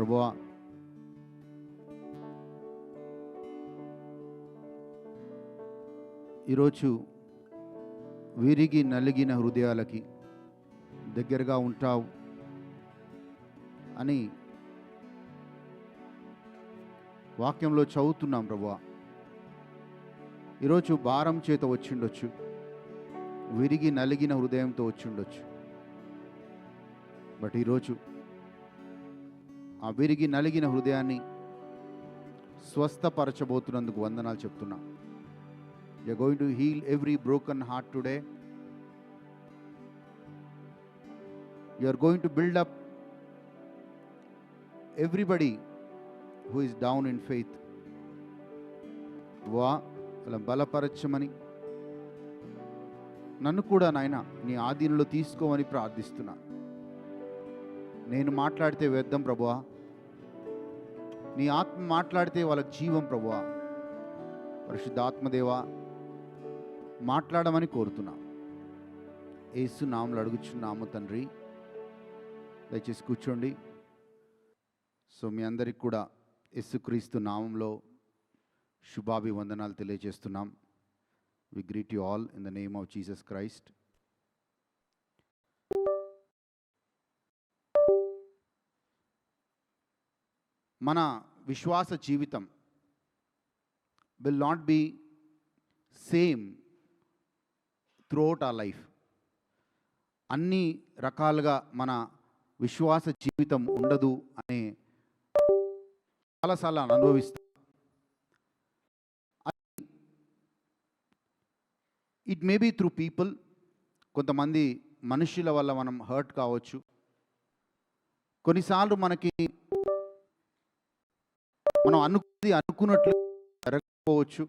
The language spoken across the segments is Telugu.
ప్రభువా, ఈరోజు విరిగి నలిగిన హృదయాలకి దగ్గరగా ఉంటావు అని వాక్యంలో చదువుతున్నాం ప్రభువా. ఈరోజు భారం చేత వచ్చిండొచ్చు, విరిగి నలిగిన హృదయంతో వచ్చిండొచ్చు. బట్ ఈరోజు ఆ విరిగి నలిగిన హృదయాన్ని స్వస్థపరచబోతున్నందుకు వందనాలు చెప్తున్నా. You're going to heal every broken heart today. You're going to build up everybody who is down in faith. అలా బలపరచమని, నన్ను కూడా నాయన నీ ఆధీనంలో తీసుకోమని ప్రార్థిస్తున్నా. నేను మాట్లాడితే వ్యర్థం ప్రభువా, నీ ఆత్మ మాట్లాడితే వాళ్ళకి జీవం ప్రభువా. పరిశుద్ధాత్మదేవా, మాట్లాడమని కోరుతున్నా. యేసు నామములో అడుగుచున్నాము తండ్రి. దయచేసి కూర్చోండి. సో మీ అందరికి కూడా యేసుక్రీస్తు నామంలో శుభాభివందనాలు తెలియజేస్తున్నాం. We greet you all in the name of Jesus Christ. మన విశ్వాస జీవితం will not be same throughout our life. అన్ని రకాలుగా మన విశ్వాస జీవితం ఉండదు అనే చాలాసార్లు అనుభవిస్తాం. It may be through people. కొంతమంది మనుషుల వల్ల మనం హర్ట్ కావచ్చు. కొన్నిసార్లు మనకి మనం అనుకున్నట్లు జరగకపోవచ్చు.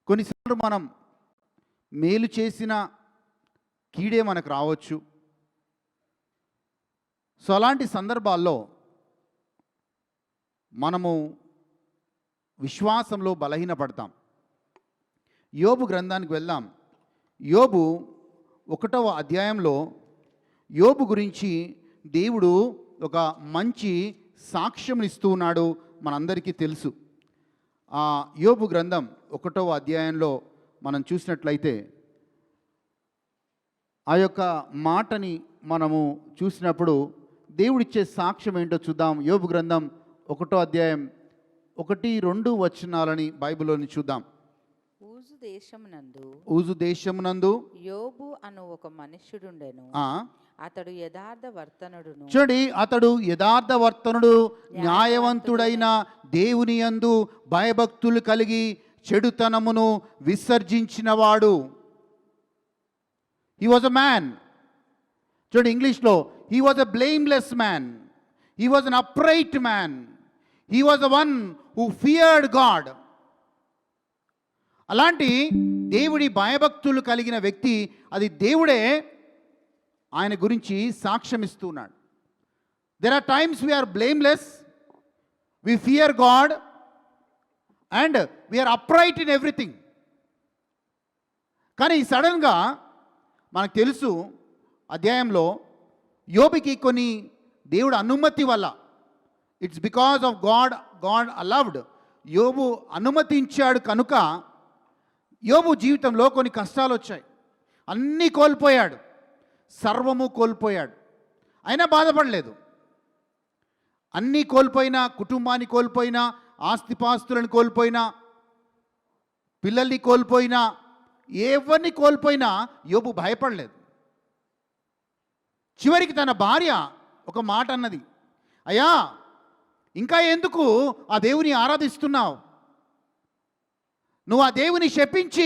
కొన్నిసార్లు మనం మేలు చేసిన కీడే మనకు రావచ్చు. సో అలాంటి సందర్భాల్లో మనము విశ్వాసంలో బలహీనపడతాం. యోబు గ్రంథానికి వెళ్దాం. యోబు 1వ అధ్యాయంలో యోబు గురించి దేవుడు ఒక మంచి సాక్ష్యం ఇస్తూ ఉన్నాడు, మనందరికీ తెలుసు. ఆ యోబు గ్రంథం 1వ అధ్యాయంలో మనం చూసినట్లయితే ఆ యొక్క మాటని మనము చూసినప్పుడు దేవుడిచ్చే సాక్ష్యం ఏంటో చూద్దాం. యోబు గ్రంథం 1వ అధ్యాయం 1-2 వచనాలని బైబిల్లోని చూద్దాం. ఊజు దేశమునందు యోబు అను ఒక మనుష్యుడుండెను. అతడు యథార్థవర్తనుడును. చూడండి, అతడు యథార్థవర్తనుడు, న్యాయవంతుడైన, దేవుని యందు భయభక్తులు కలిగి చెడుతనమును విసర్జించినవాడు. He was a man. చూడండి, ఇంగ్లీష్లో he was a blameless man. He was an upright man. He was the one who feared God. అలాంటి దేవుడి భయభక్తులు కలిగిన వ్యక్తి, అది దేవుడే ఆయన గురించి సాక్ష్యం ఇస్తున్నాడు. There are times we are blameless, we fear God and we are upright in everything. కానీ సడన్గా మనకు తెలుసు అధ్యాయంలో యోబుకి కొన్ని దేవుడు అనుమతి వల్ల, ఇట్స్ బికాజ్ ఆఫ్ గాడ్ అలవ్డ్, యోబు అనుమతించాడు కనుక యోబు జీవితంలో కొన్ని కష్టాలు వచ్చాయి. అన్నీ కోల్పోయాడు, సర్వము కోల్పోయాడు. అయినా బాధపడలేదు. అన్నీ కోల్పోయినా, కుటుంబాన్ని కోల్పోయినా, ఆస్తిపాస్తులను కోల్పోయినా, పిల్లల్ని కోల్పోయినా, ఎవరిని కోల్పోయినా యోబు భయపడలేదు. చివరికి తన భార్య ఒక మాట అన్నది, అయ్యా ఇంకా ఎందుకు ఆ దేవుని ఆరాధిస్తున్నావు? నువ్వు ఆ దేవుని శపించి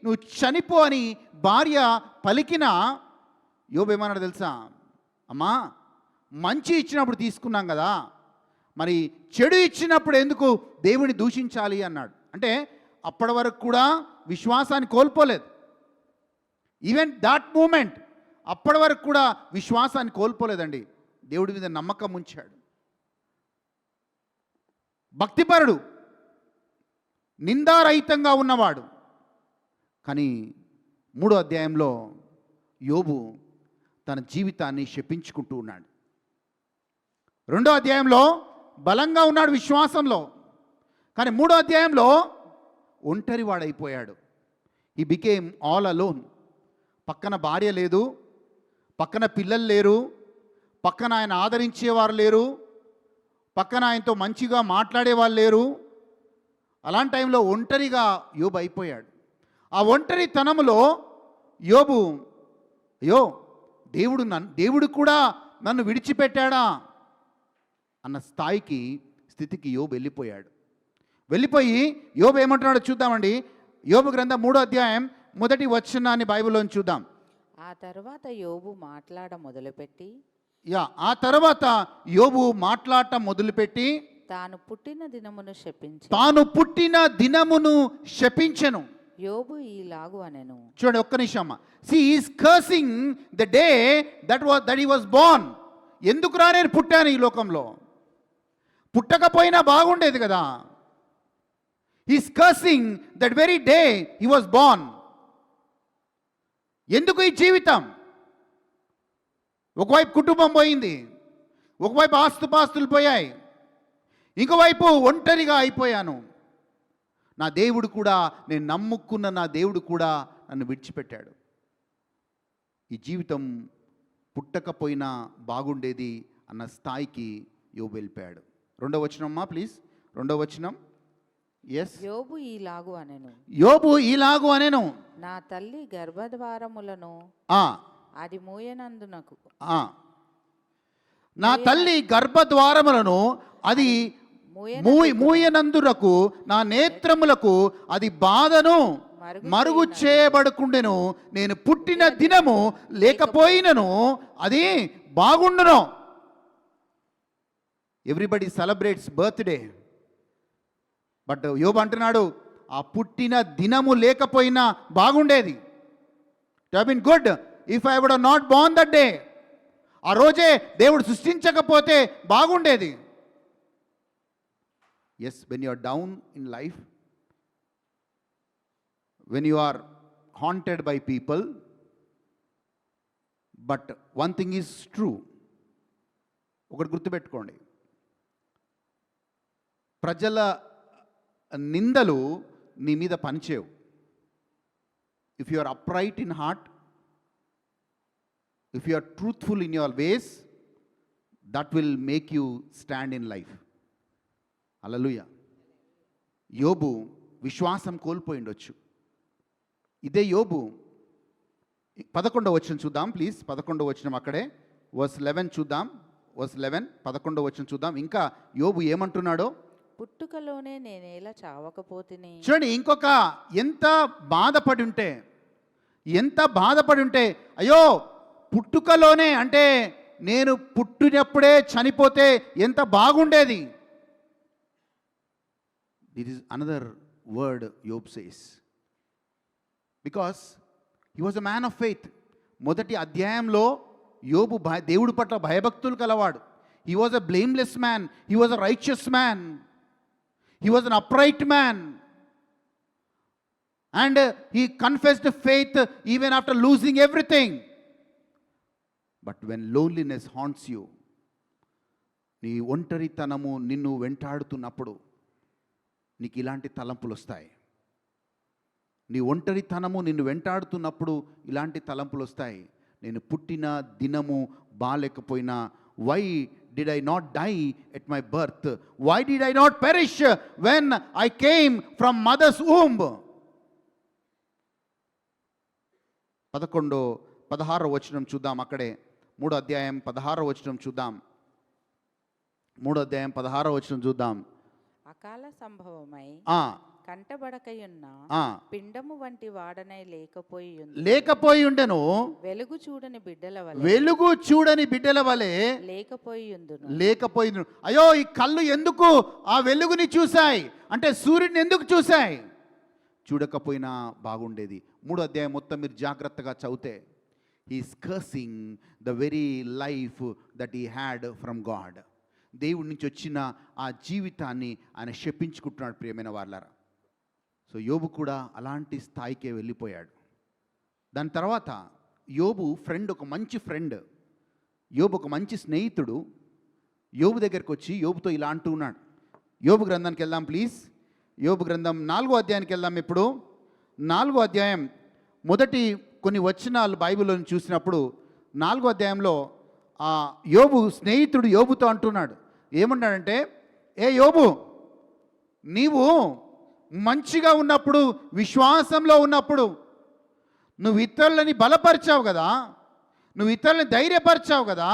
నువ్వు చనిపో అని భార్య పలికిన యోబు ఏమన్నాడు తెలుసా? అమ్మా, మంచి ఇచ్చినప్పుడు తీసుకున్నాం కదా, మరి చెడు ఇచ్చినప్పుడు ఎందుకు దేవుని దూషించాలి అన్నాడు. అంటే అప్పటి వరకు కూడా విశ్వాసాన్ని కోల్పోలేదు. ఈవెన్ దాట్ మూమెంట్, అప్పటి వరకు కూడా విశ్వాసాన్ని కోల్పోలేదండి. దేవుడి మీద నమ్మకం ఉంచాడు. భక్తిపరుడు, నిందారహితంగా ఉన్నవాడు. కానీ 3వ అధ్యాయంలో యోబు తన జీవితాన్ని శపించుకుంటూ ఉన్నాడు. రెండో అధ్యాయంలో బలంగా ఉన్నాడు విశ్వాసంలో, కానీ మూడో అధ్యాయంలో ఒంటరి వాడైపోయాడు. He became all alone. పక్కన భార్య లేదు, పక్కన పిల్లలు లేరు, పక్కన ఆయన ఆదరించేవారు లేరు, పక్కన ఆయనతో మంచిగా మాట్లాడేవాళ్ళు లేరు. అలాంటి టైంలో ఒంటరిగా యోబు అయిపోయాడు. ఆ ఒంటరితనంలో యోబు, అయ్యో దేవుడు కూడా నన్ను విడిచిపెట్టాడా అన్న స్థితికి యోబు వెళ్ళిపోయి యోబు ఏమంటున్నాడో చూద్దామండి. యోబు గ్రంథం 3వ అధ్యాయం 1వ వచనాన్ని బైబిల్లోని చూద్దాం. ఆ తర్వాత యోబు మాట్లాడ మొదలుపెట్టి ఆ తర్వాత యోబు మాట్లాడటం మొదలుపెట్టి తాను పుట్టిన దినమును శపించెను. యోబు ఈలాగు అనెను. చూడండి ఒక్క నిమిషం. See, he is cursing the day that he was born. ఎందుకురా నేను పుట్టాను ఈ లోకంలో? పుట్టకపోయినా బాగుండేది కదా. He is cursing that very day he was born. ఎందుకు ఈ జీవితం? ఒకవైపు కుటుంబం పోయింది, ఒకవైపు ఆస్తుపాస్తులు పోయాయి, ఇంకోవైపు ఒంటరిగా అయిపోయాను. నా దేవుడు కూడా, నేను నమ్ముకున్న నా దేవుడు కూడా నన్ను విడిచిపెట్టాడు. ఈ జీవితం పుట్టకపోయినా బాగుండేది అన్న స్థాయికి యోబు వెళ్ళిపోయాడు. 2వ వచనం అమ్మా ప్లీజ్. 2వ వచనం. ఎస్. యోబు ఈలాగు అనెను. నా తల్లి గర్భద్వారములను అది మూయనందునకు. నా తల్లి గర్భద్వారములను అది మూయనందునకు, నా నేత్రములకు అది బాధను మరుగు చేయబడకుండెను. నేను పుట్టిన దినము లేకపోయినను అది బాగుండును. ఎవ్రీబడి సెలబ్రేట్స్ బర్త్డే, బట్ యోబు అంటున్నాడు ఆ పుట్టిన దినము లేకపోయినా బాగుండేది. It have been good if I would not born that day. ఆ రోజే దేవుడు సృష్టించకపోతే బాగుండేది. Yes, when you are down in life, when you are haunted by people, but one thing is true, ఒకటి గుర్తుపెట్టుకోండి, ప్రజల నిందలు నీ మీద పనిచేయవు. If you are upright in heart, if you are truthful in your ways, that will make you stand in life. Hallelujah. యోబు విశ్వాసం కోల్పోయిండొచ్చు. ఇదే యోబు 11వ వచనం చూద్దాం ప్లీజ్. 11వ వచనం అక్కడే, వర్స్ 11 చూద్దాం. వర్స్ 11, 11వ వచనం చూద్దాం. ఇంకా యోబు ఏమంటున్నాడో. పుట్టుకలోనే నేనేలా చావకపోతిని. చూడండి, ఇంకొక ఎంత బాధపడి ఉంటే, అయ్యో పుట్టుకలోనే అంటే నేను పుట్టినప్పుడే చనిపోతే ఎంత బాగుండేది. దిస్ ఈజ్ అనదర్ వర్డ్ యోబ్ says. Because he was a man of faith. మొదటి అధ్యాయంలో యోబు దేవుడి పట్ల భయభక్తులు కలవాడు. He was a blameless man, he was a righteous man, he was an upright man, and he confessed faith even after losing everything. But when loneliness haunts you, నీ ఒంటరితనము నిన్ను వెంటాడుతున్నప్పుడు నీకు ఇలాంటి తలంపులు వస్తాయి. నీ ఒంటరితనము నిన్ను వెంటాడుతున్నప్పుడు ఇలాంటి తలంపులు వస్తాయి. నేను పుట్టిన దినము బాలేకపోయినా, why did I not die at my birth, why did I not perish when I came from mother's womb. 16వ వచనం చూద్దాం. అక్కడే 3వ అధ్యాయం 16వ వచనం చూద్దాం. 3వ అధ్యాయం 16వ వచనం చూద్దాం. అకాల సంభవమై కంటబడకయున్న పిండము వంటి వాడనై లేకపోయి ఉండెను. వెలుగు చూడని బిడ్డల వలె లేకపోయిందును. అయ్యో, ఈ కళ్ళు ఎందుకు ఆ వెలుగుని చూశాయి అంటే సూర్యుడిని ఎందుకు చూశాయి? చూడకపోయినా బాగుండేది. 3వ అధ్యాయం మొత్తం మీరు జాగ్రత్తగా చదివితే, he's cursing the very life that he had from God. దేవుడి నుంచి వచ్చిన ఆ జీవితాన్ని ఆయన శపించుకుంటున్నాడు. ప్రియమైన వాళ్ళారా, సో యోబు కూడా అలాంటి స్థాయికే వెళ్ళిపోయాడు. దాని తర్వాత యోబు ఒక మంచి ఫ్రెండ్, యోబు ఒక మంచి స్నేహితుడు యోబు దగ్గరికి వచ్చి యోబుతో ఇలా అంటూ ఉన్నాడు. యోబు గ్రంథానికి వెళ్దాం ప్లీజ్. యోబు గ్రంథం 4వ అధ్యాయానికి వెళ్దాం. ఇప్పుడు 4వ అధ్యాయం మొదటి కొన్ని వచనాలు బైబిల్లో చూసినప్పుడు 4వ అధ్యాయంలో ఆ యోబు స్నేహితుడు యోబుతో అంటున్నాడు. ఏమన్నాడంటే, ఏ యోబు, నీవు మంచిగా ఉన్నప్పుడు, విశ్వాసంలో ఉన్నప్పుడు నువ్వు ఇతరులని బలపరిచావు కదా, నువ్వు ఇతరులని ధైర్యపరిచావు కదా,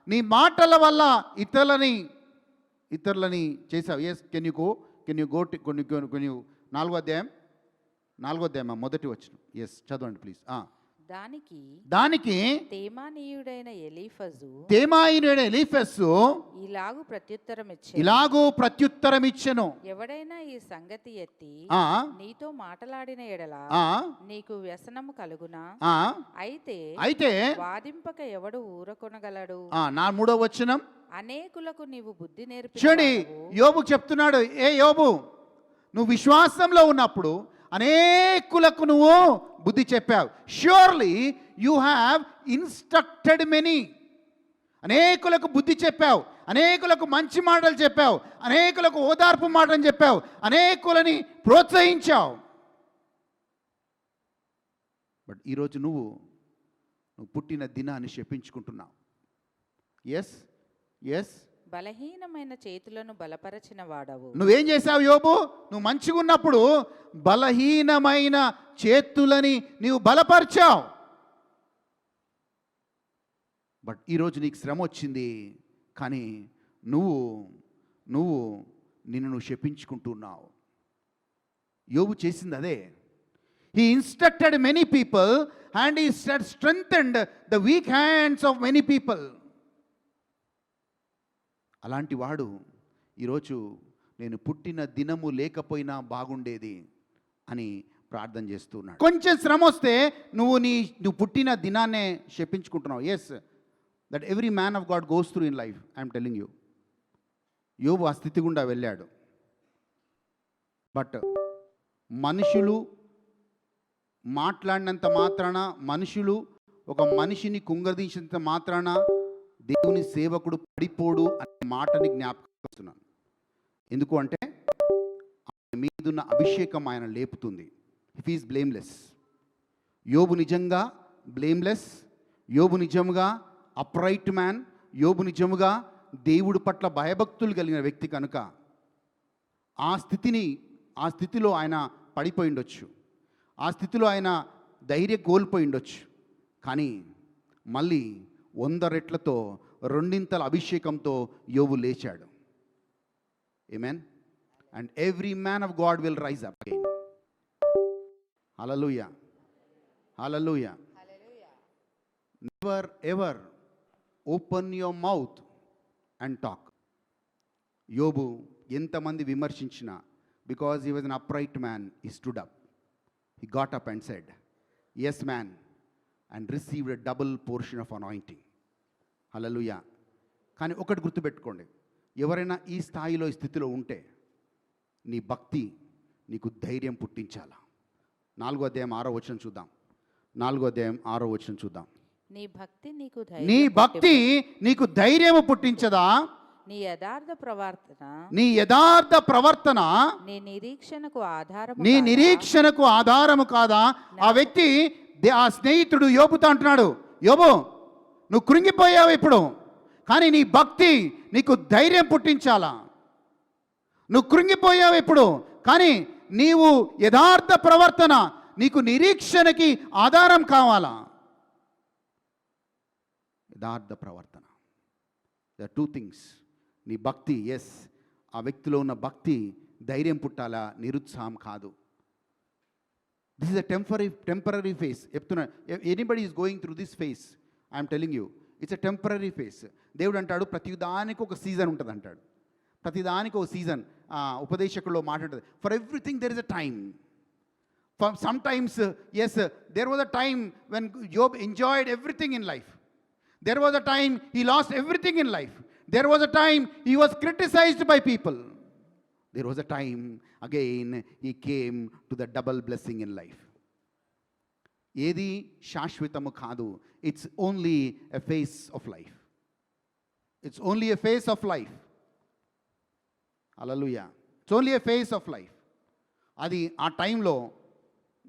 నీ మాటల వల్ల ఇతరులని చేసావు. ఎస్, కెన్ యూ గో కొన్ని 4వ అధ్యాయం మొదటి వచనం. ఎస్, చదవండి ప్లీజ్. దానికి తేమానీయుడైన ఎలీఫజు ఇలాగు ప్రత్యుత్తరమిచ్చెను. ఎవడైనా ఈ సంగతి ఎత్తి నీతో మాట్లాడిన ఎడల నీకు వ్యసనము కలుగునా? అయితే వాదింపక ఎవడు ఊరకొనగలడు? నా 3వ వచనం. అనేకులకు నీవు బుద్ధి నేర్పి. చూడండి, యోబు చెప్తున్నాడు, ఏ యోబు, నువ్వు విశ్వాసంలో ఉన్నప్పుడు అనేకులకు నువ్వు బుద్ధి చెప్పావు. Surely you have instructed many. అనేకులకు బుద్ధి చెప్పావు, అనేకులకు మంచి మాటలు చెప్పావు, అనేకులకు ఓదార్పు మాటలు చెప్పావు, అనేకులని ప్రోత్సహించావు. బట్ ఈరోజు నువ్వు పుట్టిన దినాన్ని శపించుకుంటున్నావు. ఎస్, బలహీనమైన చేతులను బలపరచిన వాడవు. నువ్వేం చేశావు యోబు? నువ్వు మంచిగా ఉన్నప్పుడు బలహీనమైన చేతులని నీవు బలపరిచావు. బట్ ఈరోజు నీకు శ్రమ వచ్చింది, కానీ నిన్ను శపించుకుంటున్నావు. యోబు చేసింది అదే. He instructed many people and he strengthened the weak hands of many people. అలాంటి వాడు ఈరోజు నేను పుట్టిన దినము లేకపోయినా బాగుండేది అని ప్రార్థన చేస్తున్నాడు. కొంచెం శ్రమ వస్తే నువ్వు పుట్టిన దినాన్నే శపించుకుంటున్నావు. Yes, that every man of God goes through in life. I'm telling you. యోబు ఆ స్థితి గుండా వెళ్ళాడు. బట్ మనుషులు మాట్లాడినంత మాత్రాన, మనుషులు ఒక మనిషిని కుంగదీసినంత మాత్రాన దేవుని సేవకుడు పడిపోడు అనే మాటని జ్ఞాపకం చేస్తున్నాను. ఎందుకు అంటే ఆయన మీదున్న అభిషేకం ఆయన లేపుతుంది. If is blameless. యోబు నిజంగా బ్లేమ్లెస్, యోబు నిజంగా అప్రైట్ మ్యాన్, యోబు నిజముగా దేవుడి పట్ల భయభక్తులు కలిగిన వ్యక్తి కనుక ఆ స్థితిలో ఆయన పడిపోయి ఉండొచ్చు, ఆ స్థితిలో ఆయన ధైర్యం కోల్పోయి ఉండొచ్చు. కానీ మళ్ళీ 100 రెట్లతో 2 అభిషేకంతో యోబు లేచాడు. Amen. And every man of God will rise up again. Hallelujah, hallelujah. Never ever open your mouth and talk. యోబు ఎంతమంది విమర్శించినా, because he was an upright man, he stood up, he got up and said, yes man, and received a double portion of anointing. Hallelujah. కానీ ఒకటి గుర్తుపెట్టుకోండి, ఎవరైనా ఈ స్థాయిలో, ఈ స్థితిలో ఉంటే నీ భక్తి నీకు ధైర్యం పుట్టించాలా. 4వ అధ్యాయం 6వ వచనం చూద్దాం. 4వ అధ్యాయం 6వ వచనం చూద్దాం. నీ భక్తి నీకు ధైర్యము పుట్టించదా? నీ యథార్థ ప్రవర్తన నీ నిరీక్షణకు ఆధారము కాదా? ఆ వ్యక్తి, ఆ స్నేహితుడు యోబుతో అంటున్నాడు, యోబు నువ్వు కృంగిపోయావు ఇప్పుడు, కానీ నీ భక్తి నీకు ధైర్యం పుట్టించాలా. నువ్వు కృంగిపోయావు ఇప్పుడు, కానీ నీవు యథార్థ ప్రవర్తన నీకు నిరీక్షణకి ఆధారం కావాలా. యథార్థ ప్రవర్తన, ద 2 things. నీ భక్తి, ఎస్, ఆ వ్యక్తిలో ఉన్న భక్తి ధైర్యం పుట్టాలా, నిరుత్సాహం కాదు. This is a temporary phase. చెప్తున్నా, anybody is going through this phase, I'm telling you, it's a temporary phase. దేవుడు అంటాడు ప్రతిదానికి ఒక సీజన్ ఉంటుంది అంటాడు. ప్రతిదానికి ఒక సీజన్. ఉపదేశకుల్లో మాట ఉంటుంది, for everything there is a time. Sometimes, yes, there was a time when Job enjoyed everything in life. There was a time he lost everything in life. There was a time he was criticized by people. There was a time again he came to the double blessing in life. ఏది శాశ్వతము కాదు. It's only a phase of life. It's only a phase of life. Hallelujah. It's only a phase of life. అది ఆ టైంలో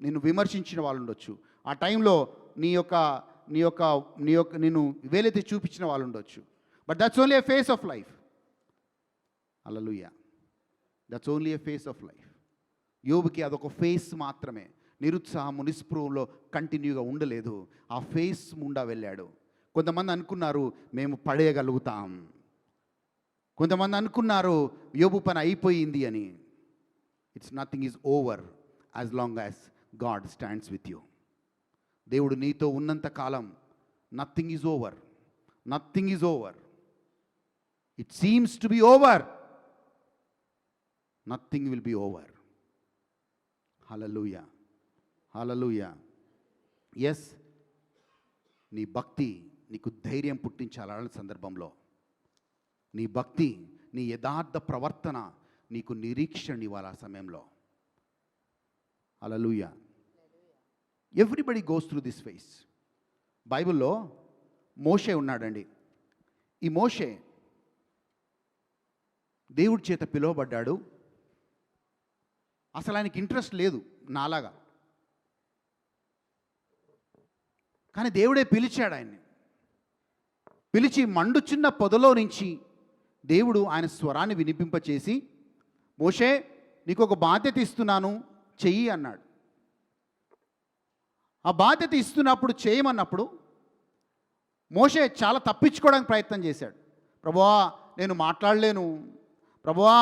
నిన్ను విమర్శించిన వాళ్ళు ఉండొచ్చు, ఆ టైంలో నిన్ను వేలెత్తి చూపించిన వాళ్ళు ఉండొచ్చు. But that's only a phase of life. Hallelujah. That's only a phase of life. యోబుకి అదొక ఫేస్ మాత్రమే. నిరుత్సాహము నిస్పృహంలో కంటిన్యూగా ఉండలేదు, ఆ ఫేస్ ముండా వెళ్ళాడు. కొంతమంది అనుకున్నారు మేము పడేయగలుగుతాం, కొంతమంది అనుకున్నారు యోబు పని అయిపోయింది అని. It's nothing is over as long as God stands with you. దేవుడు నీతో ఉన్నంత కాలం nothing is over, nothing is over. It seems to be over, nothing will be over. Hallelujah, hallelujah. Yes, నీ భక్తి నీకు ధైర్యం పుట్టించాలి. అలాంటి సందర్భంలో నీ భక్తి, నీ యథార్థ ప్రవర్తన నీకు నిరీక్షణ ఇవ్వాలి ఆ సమయంలో. Hallelujah. Everybody goes through this phase. బైబిల్లో మోషే ఉన్నాడండి. ఈ మోషే దేవుడి చేత పిలువబడ్డాడు. అసలు ఆయనకి ఇంట్రెస్ట్ లేదు నాలాగా, కానీ దేవుడే పిలిచాడు ఆయన్ని. పిలిచి మండుచున్న పొదలో నుంచి దేవుడు ఆయన స్వరాన్ని వినిపింపచేసి, మోషే నీకు ఒక బాధ్యత ఇస్తున్నాను, చెయ్యి అన్నాడు. ఆ బాధ్యత ఇస్తున్నప్పుడు చేయమన్నప్పుడు మోషే చాలా తప్పించుకోవడానికి ప్రయత్నం చేశాడు. ప్రభువా నేను మాట్లాడలేను, ప్రభువా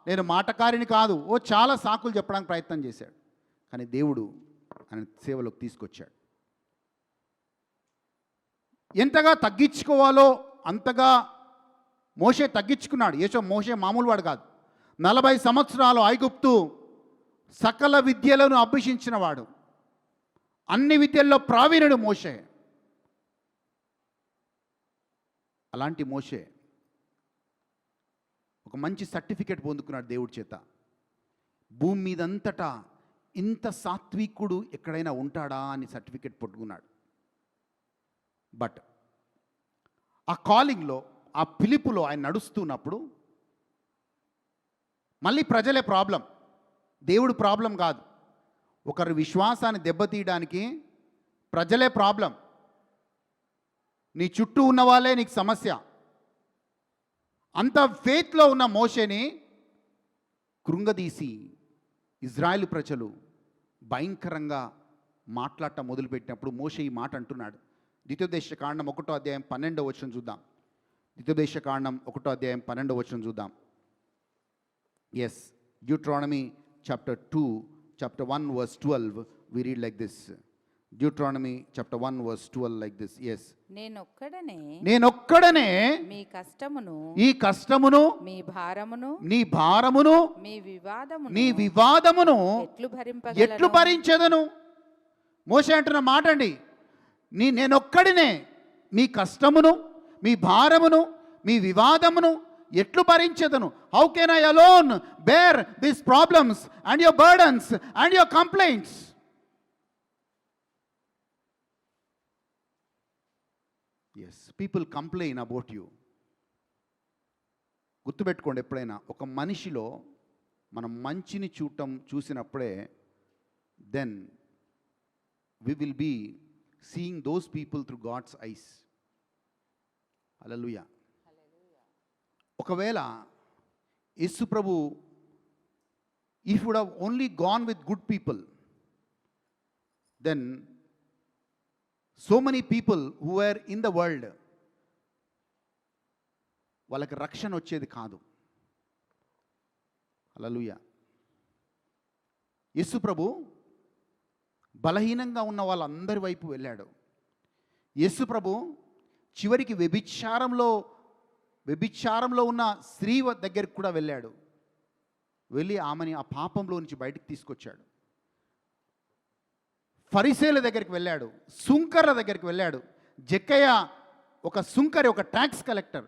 నేను మాటకారిని కాదు, చాలా సాకులు చెప్పడానికి ప్రయత్నం చేశాడు. కానీ దేవుడు ఆయన సేవలోకి తీసుకొచ్చాడు. ఎంతగా తగ్గించుకోవాలో అంతగా మోషే తగ్గించుకున్నాడు. మోషే మామూలు వాడు కాదు. 40 సంవత్సరాలు ఐగుప్తు సకల విద్యలను అభ్యసించిన వాడు, అన్ని విద్యల్లో ప్రావీణుడు మోషే. అలాంటి మోషే ఒక మంచి సర్టిఫికెట్ పొందుకున్నాడు దేవుడి చేత. భూమి మీదంతటా ఇంత సాత్వికుడు ఎక్కడైనా ఉంటాడా అని సర్టిఫికెట్ పట్టుకున్నాడు. బట్ ఆ కాలింగ్లో, ఆ పిలుపులో ఆయన నడుస్తున్నప్పుడు మళ్ళీ ప్రజలే ప్రాబ్లం, దేవుడు ప్రాబ్లం కాదు. ఒకరి విశ్వాసాన్ని దెబ్బతీయడానికి ప్రజలే ప్రాబ్లం. నీ చుట్టూ ఉన్న వాళ్ళే నీకు సమస్య. అంత ఫేత్లో ఉన్న మోషేని కృంగదీసి ఇజ్రాయెల్ ప్రజలు భయంకరంగా మాట్లాడటం మొదలుపెట్టినప్పుడు మోషే ఈ మాట అంటున్నాడు. ద్వితీయోపదేశకాండం 1వ అధ్యాయం 12వ వచనం చూద్దాం. ద్వితీయోపదేశకాండం 1వ అధ్యాయం 12వ వచనం చూద్దాం. Yes, Deuteronomy chapter 2, chapter 1 verse 12, we read like this. Deuteronomy chapter 1 verse 12 like this. Yes, నేనొక్కడనే మీ కష్టమును, ఈ కష్టమును, మీ భారమును, నీ భారమును, మీ వివాదమును ఎట్లు భరించెదను. మోషే అంటున్న మాట అండి, నేనొక్కడినే మీ కష్టమును, మీ భారమును, మీ వివాదమును ఎట్లు భరించెదను. How can I alone bear these problems and your burdens and your complaints. Yes, people complain about you. గుర్తుపెట్టుకోండి, ఎప్పుడైనా ఒక మనిషిలో మనం మంచిని చూసినప్పుడే then we will be seeing those people through God's eyes. Hallelujah. ఒకవేళ యేసు ప్రభు if would have only gone with good people, then so many people who were in the world, వాళ్ళకి రక్షణ వచ్చేది కాదు. హల్లెలూయా. యేసు ప్రభు బలహీనంగా ఉన్న వాళ్ళందరి వైపు వెళ్ళాడు. యేసు ప్రభు చివరికి వ్యభిచారంలో ఉన్న స్త్రీ దగ్గరికి కూడా వెళ్ళాడు. వెళ్ళి ఆమెని ఆ పాపంలో నుంచి బయటికి తీసుకొచ్చాడు. ఫరిసేల దగ్గరికి వెళ్ళాడు, సుంకర్ల దగ్గరికి వెళ్ళాడు. జక్కయ్య ఒక సుంకరి, ఒక ట్యాక్స్ కలెక్టర్.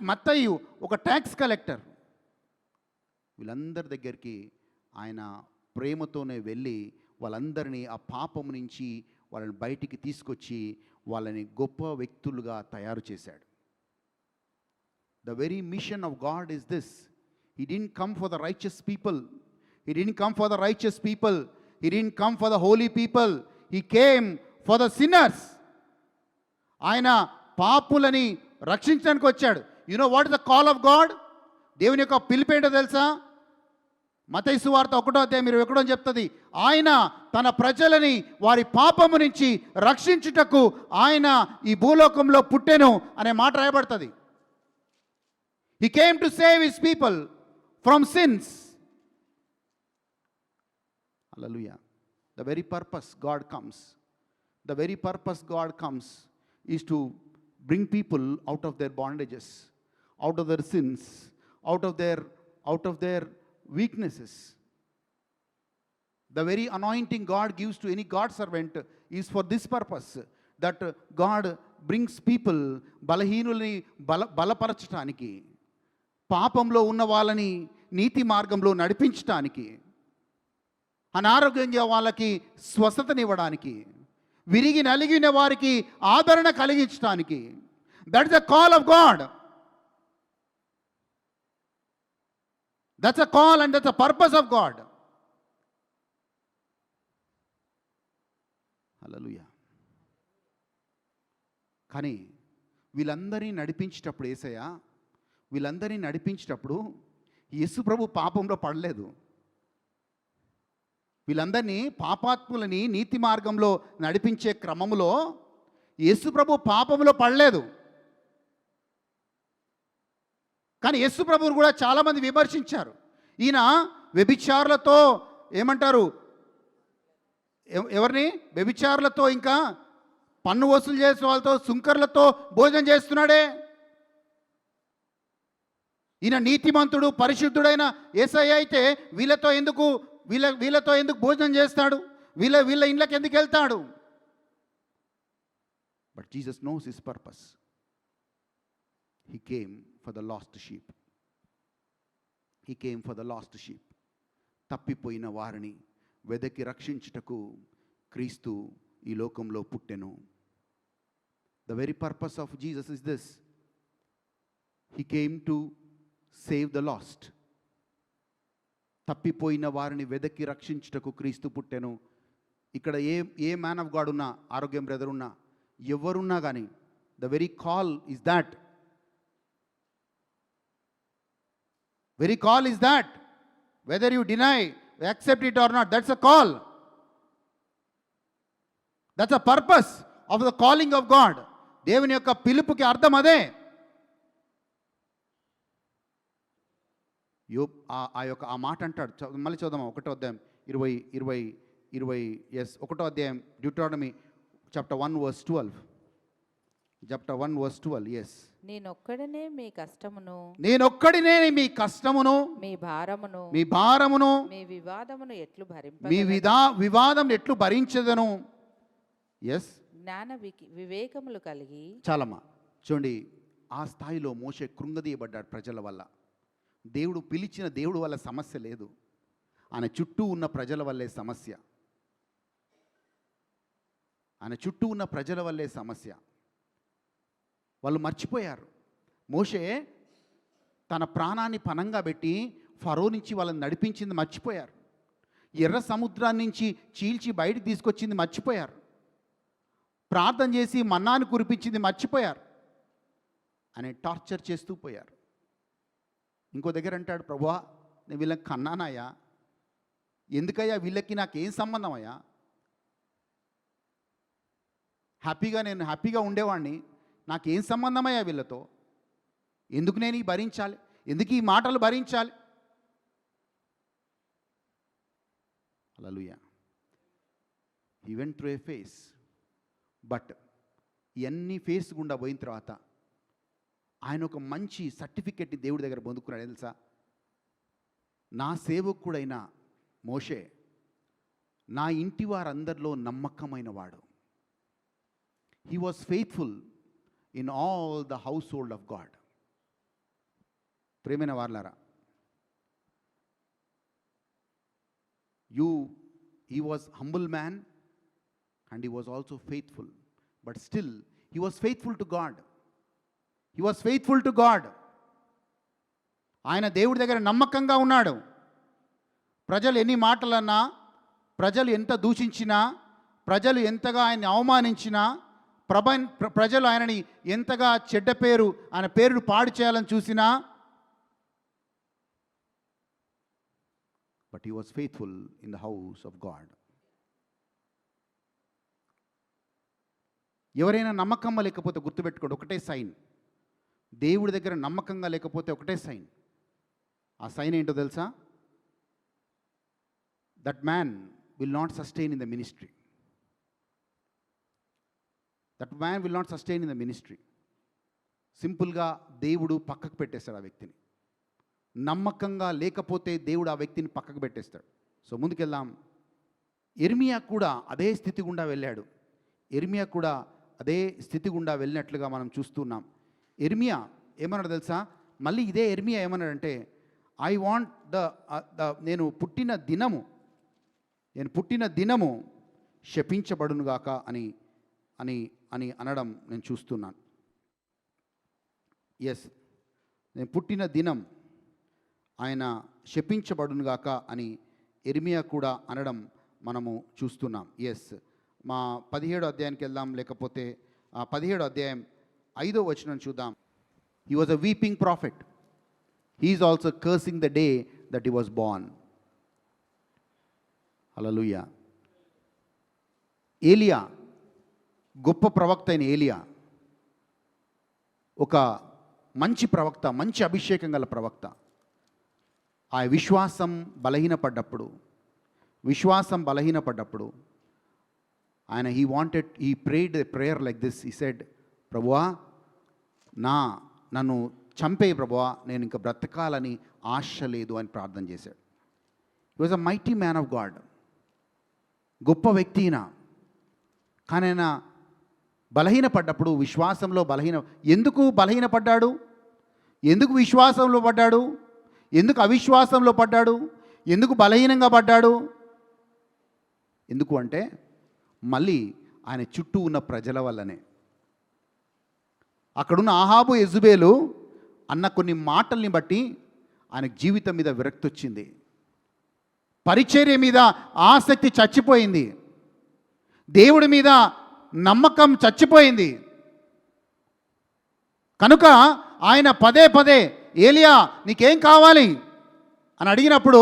మత్తయి ఒక ట్యాక్స్ కలెక్టర్. వీళ్ళందరి దగ్గరికి ఆయన ప్రేమతోనే వెళ్ళి వాళ్ళందరినీ ఆ పాపం నుంచి వాళ్ళని బయటికి తీసుకొచ్చి వాళ్ళని గొప్ప వ్యక్తులుగా తయారు చేశాడు. The very mission of God is this. He didn't come for the righteous people. He didn't come for the righteous people. He didn't come for the holy people. He came for the sinners. ఆయన పాపులని రక్షించడానికి వచ్చాడు. You know what is the call of God? దేవుని యొక్క పిలుపు ఏంటో తెలుసా? మత్తయి సువార్త 1:21 చెప్తుంది, ఆయన తన ప్రజలని వారి పాపము నుంచి రక్షించుటకు ఆయన ఈ భూలోకంలో పుట్టెను అనే మాట రాయబడుతుంది. He came to save his people from sins. Hallelujah. The very purpose God comes. The very purpose God comes is to bring people out of their bondages, out of their sins, out of their weaknesses. The very anointing God gives to any God servant is for this purpose, that God brings people బలహీనుల్ని బలపరచటానికి, పాపంలో ఉన్న వాళ్ళని నీతి మార్గంలో నడిపించటానికి, అనారోగ్యంగా వాళ్ళకి స్వస్థతనివ్వడానికి, విరిగి నలిగిన వారికి ఆదరణ కలిగించడానికి. That is the call of God. That's a call and that's a purpose of God. Hallelujah. కానీ వీళ్ళందరినీ నడిపించేటప్పుడు యేసయ్య వీళ్ళందరినీ నడిపించేటప్పుడు యేసు ప్రభు పాపంలో పడలేదు. వీళ్ళందరినీ పాపాత్ములని నీతి మార్గంలో నడిపించే క్రమంలో యేసు ప్రభు పాపంలో పడలేదు. కానీ యేసు ప్రభువును కూడా చాలామంది విమర్శించారు. ఈయన వ్యభిచారులతో ఏమంటారు, ఎవరిని? వ్యభిచారులతో, ఇంకా పన్ను వసూలు చేసే వాళ్ళతో, సుంకర్లతో భోజనం చేస్తున్నాడే. ఈయన నీతిమంతుడు పరిశుద్ధుడైన యేసయ్య అయితే వీళ్ళతో ఎందుకు భోజనం చేస్తాడు? వీళ్ళ ఇంట్లోకి ఎందుకు వెళ్తాడు? But Jesus knows his purpose. He came for the last sheep. He came for the last sheep. తప్పిపోయిన వారిని వెదకి రక్షించుటకు క్రీస్తు ఈ లోకంలో పుట్టెను. The very purpose of Jesus is this. He came to save the last. తప్పిపోయిన వారిని వెదకి రక్షించుటకు క్రీస్తు పుట్టెను. ఇక్కడ ఏ మ్యాన్ ఆఫ్ గాడ్ ఉన్నా, ఆరోగ్యం బ్రదర్ ఉన్నా, ఎవరున్నా కానీ, the very call is that. Very call is that. Whether you deny, accept it or not, that's a call. That's a purpose of the calling of God. దేవుని యొక్క పిలుపుకి అర్థం అదే. ఆ మాట అంటాడు. మళ్ళీ చూద్దామా? 1వ అధ్యాయం 1వ అధ్యాయం Deuteronomy chapter 1 verse 12. Chapter 1 verse 12. Yes. నేనొక్కడినే మీ కష్టమును, నేనొక్కడినే మీ కష్టమును, మీ భారమును, మీ భారమును, మీ వివాదమును ఎట్లు మీ వివాదం ఎట్లు భరించదను. ఎస్. జ్ఞాన వివేకములు కలిగి. చాలమ్మా చూడండి, ఆ స్థాయిలో మోషే కృంగదీయబడ్డాడు ప్రజల వల్ల. దేవుడు పిలిచిన దేవుడు వల్ల సమస్య లేదు, ఆయన చుట్టూ ఉన్న ప్రజల వల్లే సమస్య. ఆయన చుట్టూ ఉన్న ప్రజల వల్లే సమస్య. వాళ్ళు మర్చిపోయారు. మోషే తన ప్రాణాన్ని పణంగా పెట్టి ఫరో నుంచి వాళ్ళని నడిపించింది మర్చిపోయారు. ఎర్ర సముద్రాన్ని నుంచి చీల్చి బయటికి తీసుకొచ్చింది మర్చిపోయారు. ప్రార్థన చేసి మన్నాను కురిపించింది మర్చిపోయారు. అని టార్చర్ చేస్తూ పోయారు. ఇంకో దగ్గర అంటాడు, ప్రభువా నేను వీళ్ళకి కన్నానయ్యా, ఎందుకయ్యా వీళ్ళకి నాకేం సంబంధం అయ్యా? నేను హ్యాపీగా ఉండేవాడిని, నాకేం సంబంధమయ్యా వీళ్ళతో? ఎందుకు నేను ఈ భరించాలి? ఎందుకు ఈ మాటలు భరించాలి? Hallelujah. He went through a phase. But ఇవన్నీ ఫేస్ గుండా పోయిన తర్వాత ఆయన ఒక మంచి సర్టిఫికెట్ని దేవుడి దగ్గర పొందుకున్నాడు. తెలుసా? నా సేవకుడైన మోషే నా ఇంటి వారందరిలో నమ్మకమైన వాడు. He was faithful in all the house hold of God. ప్రేమైన వారలారా, he was humble man and he was also faithful, but still he was faithful to God. He was faithful to God. ఆయన దేవుడి దగ్గర నమ్మకంగా ఉన్నాడు. ప్రజలు ఎన్ని మాటలన్నా, ప్రజలు ఎంత దూషించినా, ప్రజలు ఎంతగా ఆయన్ని అవమానించినా, ప్రజలు ఆయనని ఎంతగా చెడ్డ పేరు, ఆయన పేరును పాడు చేయాలని చూసినా, but he was faithful in the house of God. ఎవరైనా నమ్మకంగా లేకపోతే గుర్తుపెట్టుకోండి, ఒకటే సైన్. దేవుడి దగ్గర నమ్మకంగా లేకపోతే ఒకటే సైన్. ఆ సైన్ ఏంటో తెలుసా? That man will not sustain in the ministry. That man will not sustain in the ministry. సింపుల్గా దేవుడు పక్కకు పెట్టేస్తాడు ఆ వ్యక్తిని. నమ్మకంగా లేకపోతే దేవుడు ఆ వ్యక్తిని పక్కకు పెట్టేస్తాడు. సో ముందుకెళ్దాం. ఇర్మియా కూడా అదే స్థితి గుండా వెళ్ళాడు. ఇర్మియా కూడా అదే స్థితి గుండా వెళ్ళినట్లుగా మనం చూస్తున్నాం. ఇర్మియా ఏమన్నాడు తెలుసా? మళ్ళీ ఇదే ఇర్మియా ఏమన్నాడంటే, ఐ వాంట్ నేను పుట్టిన దినము శపించబడునుగాక అని అని అని అనడం నేను చూస్తున్నాను. ఎస్, నేను పుట్టిన దినం ఆయన శపించబడునుగాక అని ఇర్మియా కూడా అనడం మనము చూస్తున్నాం. ఎస్, మా 17వ అధ్యాయానికి వెళ్దాం, లేకపోతే 17వ అధ్యాయం 5వ వచనం చూద్దాం. He was a weeping prophet. He is also cursing the day that he was born. Hallelujah. ఏలియా, గొప్ప ప్రవక్త అయిన ఏలియా ఒక మంచి ప్రవక్త, మంచి అభిషేకం గల ప్రవక్త. ఆ విశ్వాసం బలహీనపడ్డప్పుడు ఆయన he prayed a prayer like this. He said, ప్రభువా, నన్ను చంపేయి ప్రభువా, నేను ఇంకా బ్రతకాలని ఆశ లేదు అని ప్రార్థన చేశాడు. హి was a mighty man of God. గొప్ప వ్యక్తి ఈయన. కానీ ఆయన బలహీనపడ్డప్పుడు, విశ్వాసంలో ఎందుకు బలహీనపడ్డాడు? ఎందుకు విశ్వాసంలో పడ్డాడు? ఎందుకు అవిశ్వాసంలో పడ్డాడు? ఎందుకు బలహీనంగా పడ్డాడు? ఎందుకు అంటే మళ్ళీ ఆయన చుట్టూ ఉన్న ప్రజల వల్లనే. అక్కడున్న ఆహాబు, యెజుబేలు అన్న కొన్ని మాటల్ని బట్టి ఆయన జీవితం మీద విరక్తి వచ్చింది. పరిచర్య మీద ఆసక్తి చచ్చిపోయింది. దేవుడి మీద నమ్మకం చచ్చిపోయింది. కనుక ఆయన పదే పదే, ఏలియా నీకేం కావాలి అని అడిగినప్పుడు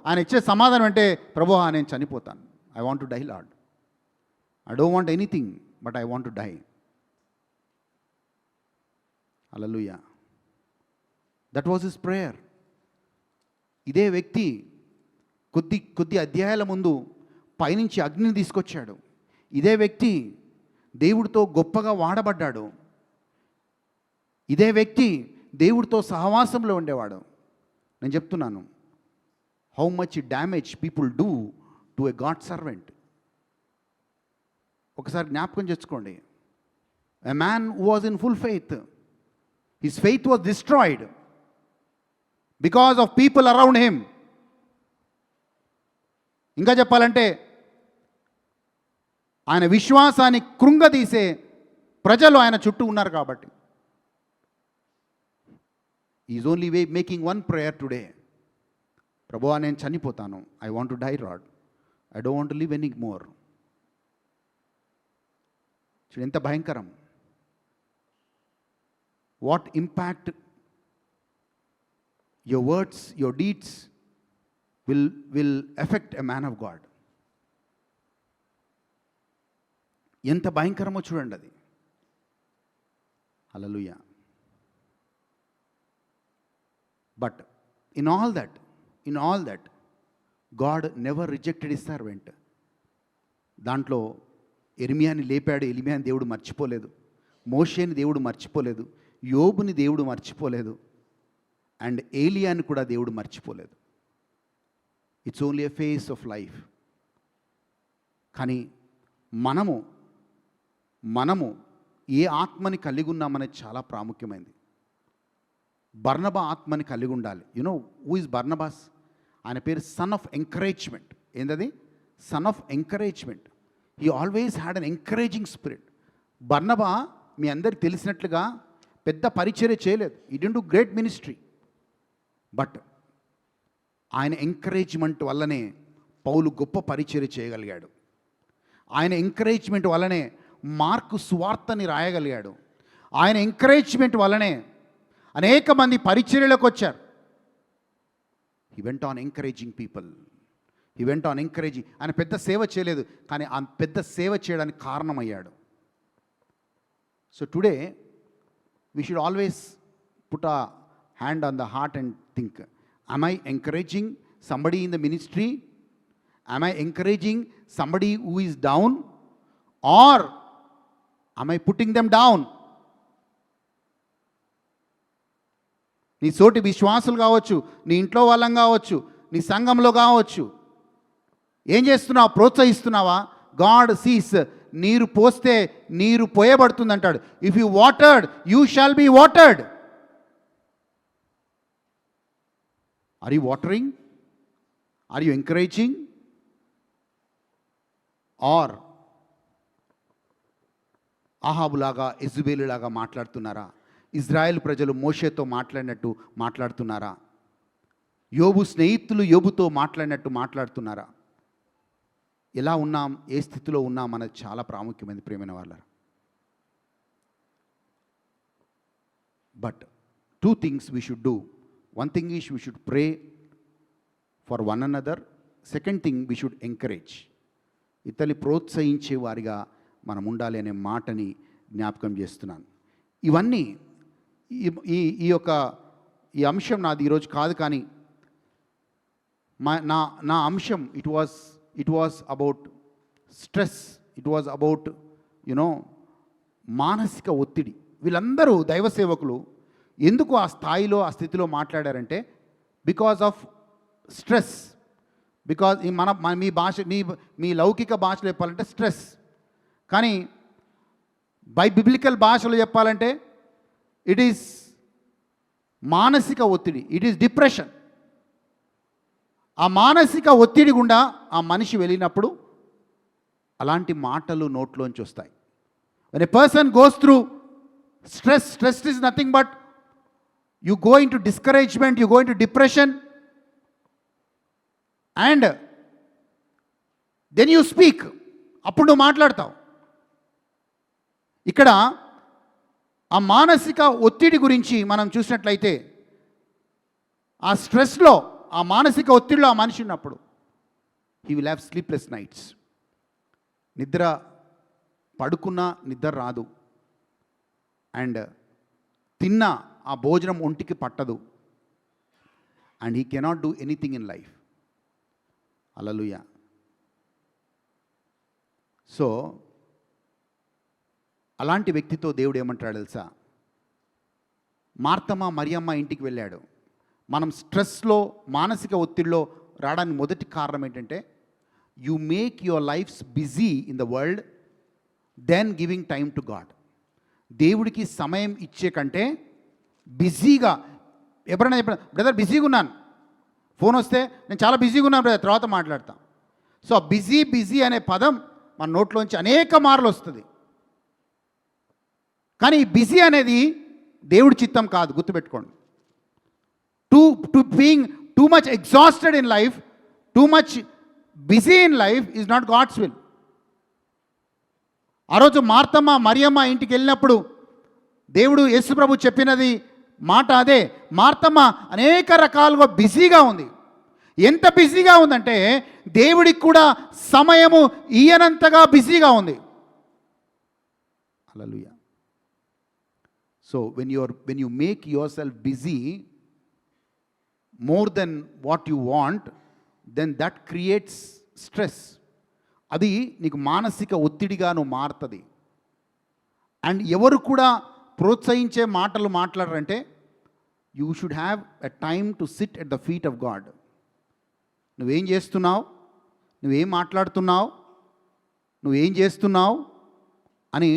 ఆయన ఇచ్చే సమాధానం అంటే, ప్రభువా నేను చనిపోతాను. I want to die Lord. I don't want anything, but I want to die. Hallelujah. That was his prayer. ఇదే వ్యక్తి కొద్ది అధ్యాయాల ముందు పైనుంచి అగ్నిని తీసుకొచ్చాడు. ఇదే వ్యక్తి దేవుడితో గొప్పగా వాడబడ్డాడు. ఇదే వ్యక్తి దేవుడితో సహవాసంలో ఉండేవాడు. నేను చెప్తున్నాను, how much damage people do to a God servant. ఒకసారి జ్ఞాపకం చేసుకోండి. A man who was in full faith, his faith was destroyed because of people around him. ఇంకా చెప్పాలంటే ఆయన విశ్వాసాన్ని కృంగదీసే ప్రజలు ఆయన చుట్టూ ఉన్నారు కాబట్టి. Is only making one prayer today. ప్రభువా నేను చనిపోతాను. I want to die Lord. I don't want to live any more. చూడు ఎంత భయంకరం. What impact your words, your deeds will effect a man of God. ఎంత భయంకరమో చూడండి అది. Hallelujah. But in all that God never rejected his servant. దాంట్లో ఇర్మియాని లేపాడు. ఇర్మియాని దేవుడు మర్చిపోలేదు. మోషేని దేవుడు మర్చిపోలేదు. యోబుని దేవుడు మర్చిపోలేదు. అండ్ ఏలియాని కూడా దేవుడు మర్చిపోలేదు. It's only a phase of life. కానీ మనము ఏ ఆత్మని కలిగి ఉన్నామనేది చాలా ప్రాముఖ్యమైనది. బర్నబా ఆత్మని కలిగి ఉండాలి. You know who is Barnabas? ఆయన పేరు సన్ ఆఫ్ ఎంకరేజ్మెంట్. ఏంటది? Son of encouragement. He always had an encouraging spirit. బర్నబా మీ అందరికి తెలిసినట్లుగా పెద్ద పరిచర్య చేయలేదు. He didn't do great ministry. But ఆయన ఎంకరేజ్మెంట్ వల్లనే పౌలు గొప్ప పరిచర్య చేయగలిగాడు. ఆయన ఎంకరేజ్మెంట్ వల్లనే మార్కు సువార్తని రాయగలిగాడు. ఆయన ఎంకరేజ్మెంట్ వల్లనే అనేక మంది పరిచర్యలోకి వచ్చారు. He went on encouraging people. He went on encouraging. ఆయన పెద్ద సేవ చేయలేదు, కానీ ఆ పెద్ద సేవ చేయడానికి కారణమయ్యాడు. So today we should always put a hand on the heart and think, am I encouraging somebody in the ministry? Am I encouraging somebody who is down? Or am I putting them down? నీ సోటి విశ్వాసులు కావచ్చు, నీ ఇంట్లో వాళ్ళం కావచ్చు, నీ సంఘంలో కావచ్చు, ఏం చేస్తున్నావు? ప్రోత్సహిస్తున్నావా? God sees. నీరు పోస్తే నీరు పోయబడుతుంది అంటాడు. If you watered you shall be watered. Are you watering? Are you encouraging? Are అహాబులాగా యెజబెలులాగా మాట్లాడుతున్నారా? ఇజ్రాయెల్ ప్రజలు మోషేతో మాట్లాడినట్టు మాట్లాడుతున్నారా? యోబు స్నేహితులు యోబుతో మాట్లాడినట్టు మాట్లాడుతున్నారా? ఎలా ఉన్నాం, ఏ స్థితిలో ఉన్నాం అనేది చాలా ప్రాముఖ్యమైనది ప్రియమైన వాళ్ళారా. But 2 things we should do. One thing is we should pray for one another. Second thing, we should encourage. ఇతరులు ప్రోత్సహించే వారిగా మనం ఉండాలి అనే మాటని జ్ఞాపకం చేస్తున్నాను. ఇవన్నీ ఈ అంశం నాది ఈరోజు కాదు, కానీ నా అంశం it was about stress. It was about మానసిక ఒత్తిడి. వీళ్ళందరూ దైవ సేవకులు ఎందుకు ఆ స్థాయిలో ఆ స్థితిలో మాట్లాడారంటే బికాజ్ ఆఫ్ స్ట్రెస్. బికాజ్ మీ భాష మీ లౌకిక భాషలో చెప్పాలంటే స్ట్రెస్, కానీ బిబ్లికల్ భాషలో చెప్పాలంటే ఇట్ ఈస్ మానసిక ఒత్తిడి. It is depression. ఆ మానసిక ఒత్తిడి గుండా ఆ మనిషి వెళ్ళినప్పుడు అలాంటి మాటలు నోట్లోంచి వస్తాయి. when a person goes through stress is nothing but you go into discouragement, you go into depression, and then you speak. అప్పుడు నువ్వు మాట్లాడతావు. ఇక్కడ ఆ మానసిక ఒత్తిడి గురించి మనం చూసినట్లయితే ఆ స్ట్రెస్లో, ఆ మానసిక ఒత్తిడిలో ఆ మనిషి ఉన్నప్పుడు he will have sleepless nights. నిద్ర పడుకున్నా నిద్ర రాదు, అండ్ తిన్న ఆ భోజనం ఒంటికి పట్టదు, and he cannot do anything in life. Hallelujah. So అలాంటి వ్యక్తితో దేవుడు ఏమంటాడు తెలుసా? మార్తమ్మ మరియమ్మ ఇంటికి వెళ్ళాడు. మనం స్ట్రెస్లో, మానసిక ఒత్తిడిలో రావడానికి మొదటి కారణం ఏంటంటే you make your lifes busy in the world then giving time to God. దేవుడికి సమయం ఇచ్చే కంటే బిజీగా, ఎప్పుడైనా బ్రదర్ బిజీగా ఉన్నాను, ఫోన్ వస్తే నేను చాలా బిజీగా ఉన్నాను బ్రదర్, తర్వాత మాట్లాడతాం. సో బిజీ అనే పదం మన నోట్లోంచి అనేక మార్లు వస్తుంది, కానీ బిజీ అనేది దేవుడి చిత్తం కాదు. గుర్తుపెట్టుకోండి. To being too much exhausted in life, too much busy in life is not God's will. ఆ రోజు మార్తమ్మ మరియమ్మ ఇంటికి వెళ్ళినప్పుడు దేవుడు యేసుప్రభు చెప్పినది మాట అదే. మార్తమ్మ అనేక రకాలుగా బిజీగా ఉంది. ఎంత బిజీగా ఉందంటే దేవుడికి కూడా సమయము ఇయ్యనంతగా బిజీగా ఉంది. Hallelujah. So when you make yourself busy more than what you want, then that creates stress. అది నీకు మానసిక ఒత్తిడిగా నువ్వు మారుతుంది. అండ్ ఎవరు కూడా ప్రోత్సహించే మాటలు మాట్లాడరంటే you should have a time to sit at the feet of God. నువ్వేం చేస్తున్నావు, నువ్వేం మాట్లాడుతున్నావు, నువ్వేం చేస్తున్నావు అని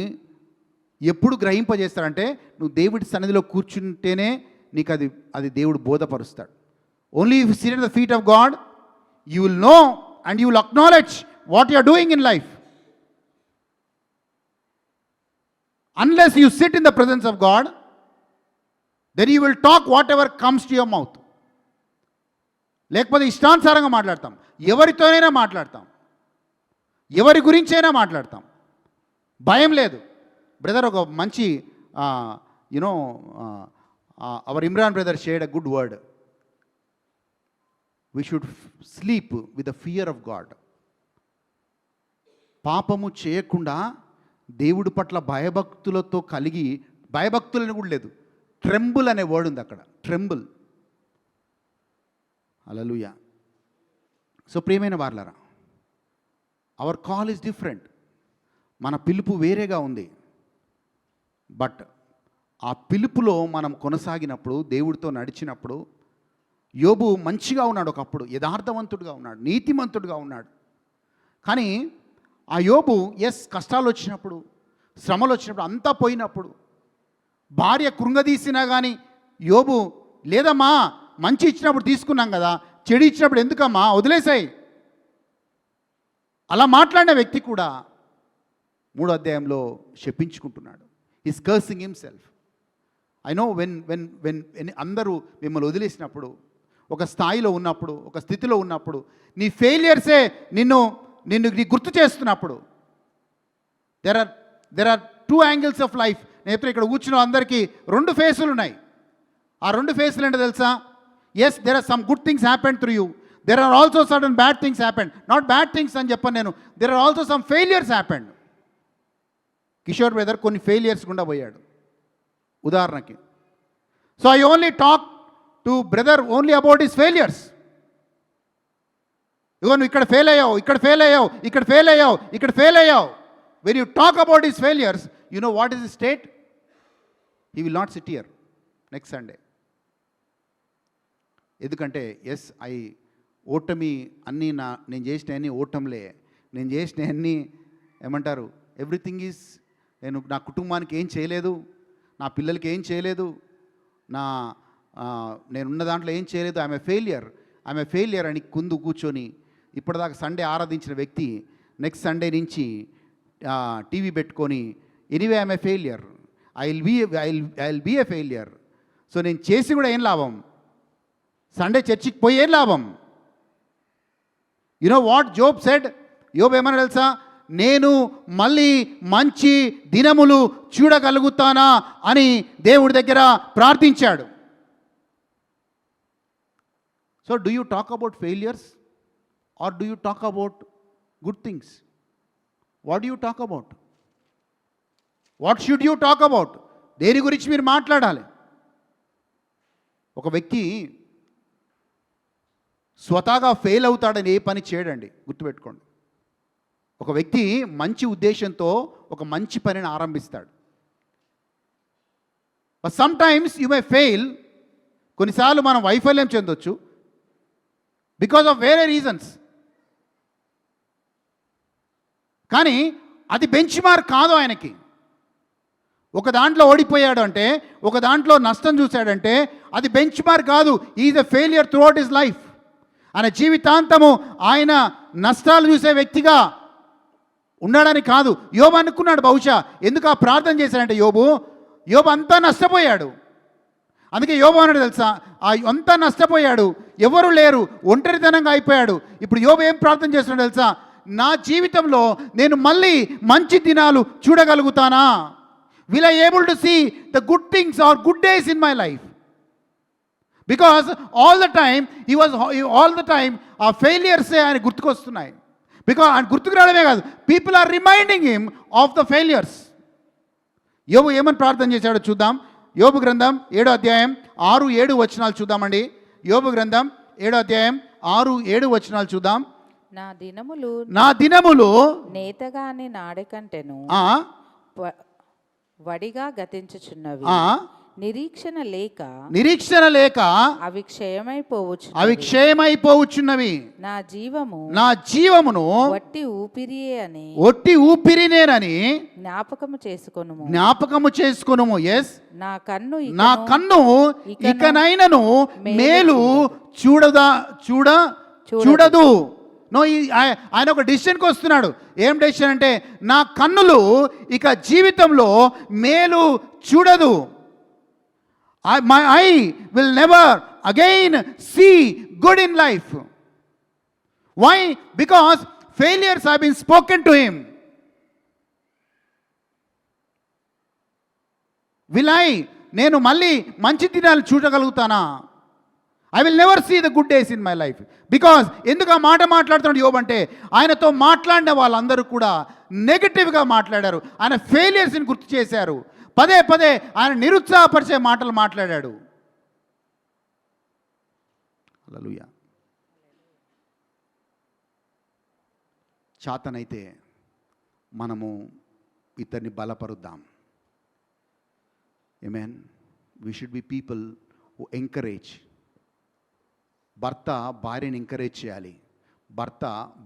ఎప్పుడు గ్రహింపజేస్తాడంటే నువ్వు దేవుడి సన్నిధిలో కూర్చుంటేనే నీకు అది దేవుడు బోధపరుస్తాడు. Only if you sit at the feet of God you will know and you will acknowledge what you are doing in life. Unless you sit in the presence of God, then you will talk whatever comes to your mouth. లేకపోతే ఇష్టానుసారంగా మాట్లాడతాం, ఎవరితోనైనా మాట్లాడతాం, ఎవరి గురించైనా మాట్లాడతాం, భయం లేదు. బ్రదర్ ఒక మంచి you know hour Imran brother shared a good word. We should sleep with the fear of God. పాపము చేయకుండా దేవుడి పట్ల భయభక్తులతో కలిగి, భయభక్తులని కూడా లేదు, ట్రెంబుల్ అనే వర్డ్ ఉంది అక్కడ, ట్రెంబుల్. హల్లెలూయా. సో ప్రియమైన వారలారా, అవర్ కాల్ ఈజ్ డిఫరెంట్. మన పిలుపు వేరేగా ఉంది. బట్ ఆ పిలుపులో మనం కొనసాగినప్పుడు, దేవుడితో నడిచినప్పుడు, యోబు మంచిగా ఉన్నాడు, ఒకప్పుడు యథార్థవంతుడిగా ఉన్నాడు, నీతిమంతుడిగా ఉన్నాడు. కానీ ఆ యోబు కష్టాలు వచ్చినప్పుడు, శ్రమలు వచ్చినప్పుడు, అంతా పోయినప్పుడు, భార్య కృంగదీసినా కానీ యోబు లేదమ్మా, మంచి ఇచ్చినప్పుడు తీసుకున్నాం కదా, చెడు ఇచ్చినప్పుడు ఎందుకమ్మా, వదిలేసాయి, అలా మాట్లాడిన వ్యక్తి కూడా 3వ అధ్యాయంలో శపించుకుంటున్నాడు. Is cursing himself. I know when అందరూ మిమ్మల్ని వదిలేసినప్పుడు, ఒక స్థాయిలో ఉన్నప్పుడు, ఒక స్థితిలో ఉన్నప్పుడు, నీ ఫెయిలియర్సే నిన్ను గుర్తు చేస్తున్నప్పుడు, there are 2 angles of life. నేను ఇక్కడ కూర్చున్న అందరికీ 2 ఫేసులు ఉన్నాయి. ఆ 2 ఫేసులు ఏంటో తెలుసా? Yes, there are some good things happen to you, there are also sudden bad things happen. Not bad things అని చెప్పను నేను, there are also some failures happened. Kishore brother కొన్ని ఫెయిలియర్స్ గుండా పోయాడు ఉదాహరణకి. So I only talk to brother only about his failures. ఇగో నువ్వు ఇక్కడ ఫెయిల్ అయ్యావు, ఇక్కడ ఫెయిల్ అయ్యావు, ఇక్కడ ఫెయిల్ అయ్యావు, ఇక్కడ ఫెయిల్ అయ్యావు. When you talk about his failures, you know what is the state? He will not SIT here next Sunday. ఎందుకంటే ఓటమి అన్నీ నేను చేసిన అన్నీ ఓటంలే, నేను చేసిన అన్నీ ఏమంటారు, ఎవ్రీథింగ్ ఈజ్, నా కుటుంబానికి ఏం చేయలేదు, నా పిల్లలకి ఏం చేయలేదు, నేనున్న దాంట్లో ఏం చేయలేదు, ఐఎమ్ ఏ ఫెయిలియర్ అని కుందు కూర్చొని ఇప్పటిదాకా సండే ఆరాధించిన వ్యక్తి నెక్స్ట్ సండే నుంచి టీవీ పెట్టుకొని anyway I am a failure, I will be a failure. So నేను చేసి కూడా ఏం లాభం, సండే చర్చికి పోయి ఏం లాభం? You know what Job said? యోబ్ ఏమన్నా తెలుసా? నేను మళ్ళీ మంచి దినములు చూడగలుగుతానా అని దేవుడి దగ్గర ప్రార్థించాడు. So do you talk about failures or do you talk about good things? What do you talk about? What should you talk about? దేని గురించి మీరు మాట్లాడాలి? ఒక వ్యక్తి స్వతహాగా ఫెయిల్ అవుతాడని ఏ పని చేయడండి, గుర్తుపెట్టుకోండి. ఒక వ్యక్తి మంచి ఉద్దేశంతో ఒక మంచి పనిని ఆరంభిస్తాడు. But sometimes you may fail. కొన్నిసార్లు మనం వైఫల్యం చెందొచ్చు బికాజ్ ఆఫ్ వేరే రీజన్స్. కానీ అది బెంచ్ మార్క్ కాదు ఆయనకి. ఒక దాంట్లో ఓడిపోయాడు అంటే, ఒక దాంట్లో నష్టం చూశాడంటే అది బెంచ్ మార్క్ కాదు. Is a failure through out his life. ఆయన జీవితాంతము ఆయన నష్టాలు చూసే వ్యక్తిగా ఉన్నాడని కాదు. యోబు అనుకున్నాడు బహుశా. ఎందుకు ఆ ప్రార్థన చేశాడంటే యోబు అంతా నష్టపోయాడు. అందుకే యోబు అన్నాడు తెలుసా, అంతా నష్టపోయాడు, ఎవరు లేరు, ఒంటరితనంగా అయిపోయాడు. ఇప్పుడు యోబు ఏం ప్రార్థన చేస్తున్నాడు తెలుసా? నా జీవితంలో నేను మళ్ళీ మంచి దినాలు చూడగలుగుతానా? Will I able to see the good things or good days in my life? Because all the time ఆ ఫెయిలియర్సే ఆయన గుర్తుకొస్తున్నాయి. బికాస్ ఆయన గుర్తుకు రావడమే కాదు, people are reminding him of the failures. యోబు ఏమని ప్రార్థన చేశాడో చూద్దాం. యోబు గ్రంథం 7వ అధ్యాయం 6-7 వచనాలు చూద్దామండి. యోబు గ్రంథం 7వ అధ్యాయం 6-7 వచనాలు చూద్దాం. నా దినములు నేతగాని నాడి కంటెను వడిగా గతించుచున్నవి. నిరీక్షణ లేక అవి క్షయమైపోవచ్చున్నవి. నా జీవమును ఒట్టి ఊపిరినేనని జ్ఞాపకము చేసుకొనుము. ఎస్, నా కన్ను ఇకనైనను మేలు చూడదు. ఆయన ఒక డెసిషన్కి వస్తున్నాడు. ఏం డెసిషన్ అంటే, నా కన్నులు ఇక జీవితంలో మేలు చూడదు. My eye will never again see good in life. Why? Because failures have been spoken to him. Will I? నేను మళ్ళీ మంచి దినాలు చూడగలుగుతానా? I will never see the good days in my life. Because ఎందుకు ఆ మాట మాట్లాడుతున్నాడు యోబు అంటే, ఆయనతో మాట్లాడిన వాళ్ళందరూ కూడా నెగటివ్గా మాట్లాడారు. ఆయన ఫెయిలియర్స్ని గుర్తు చేశారు. పదే పదే ఆయన నిరుత్సాహపరిచే మాటలు మాట్లాడాడు. హల్లెలూయా. చాతనైతే మనము ఇతన్ని బలపరుద్దాం. Amen. We should be people who encourage. భర్త భార్యని ఎంకరేజ్ చేయాలి.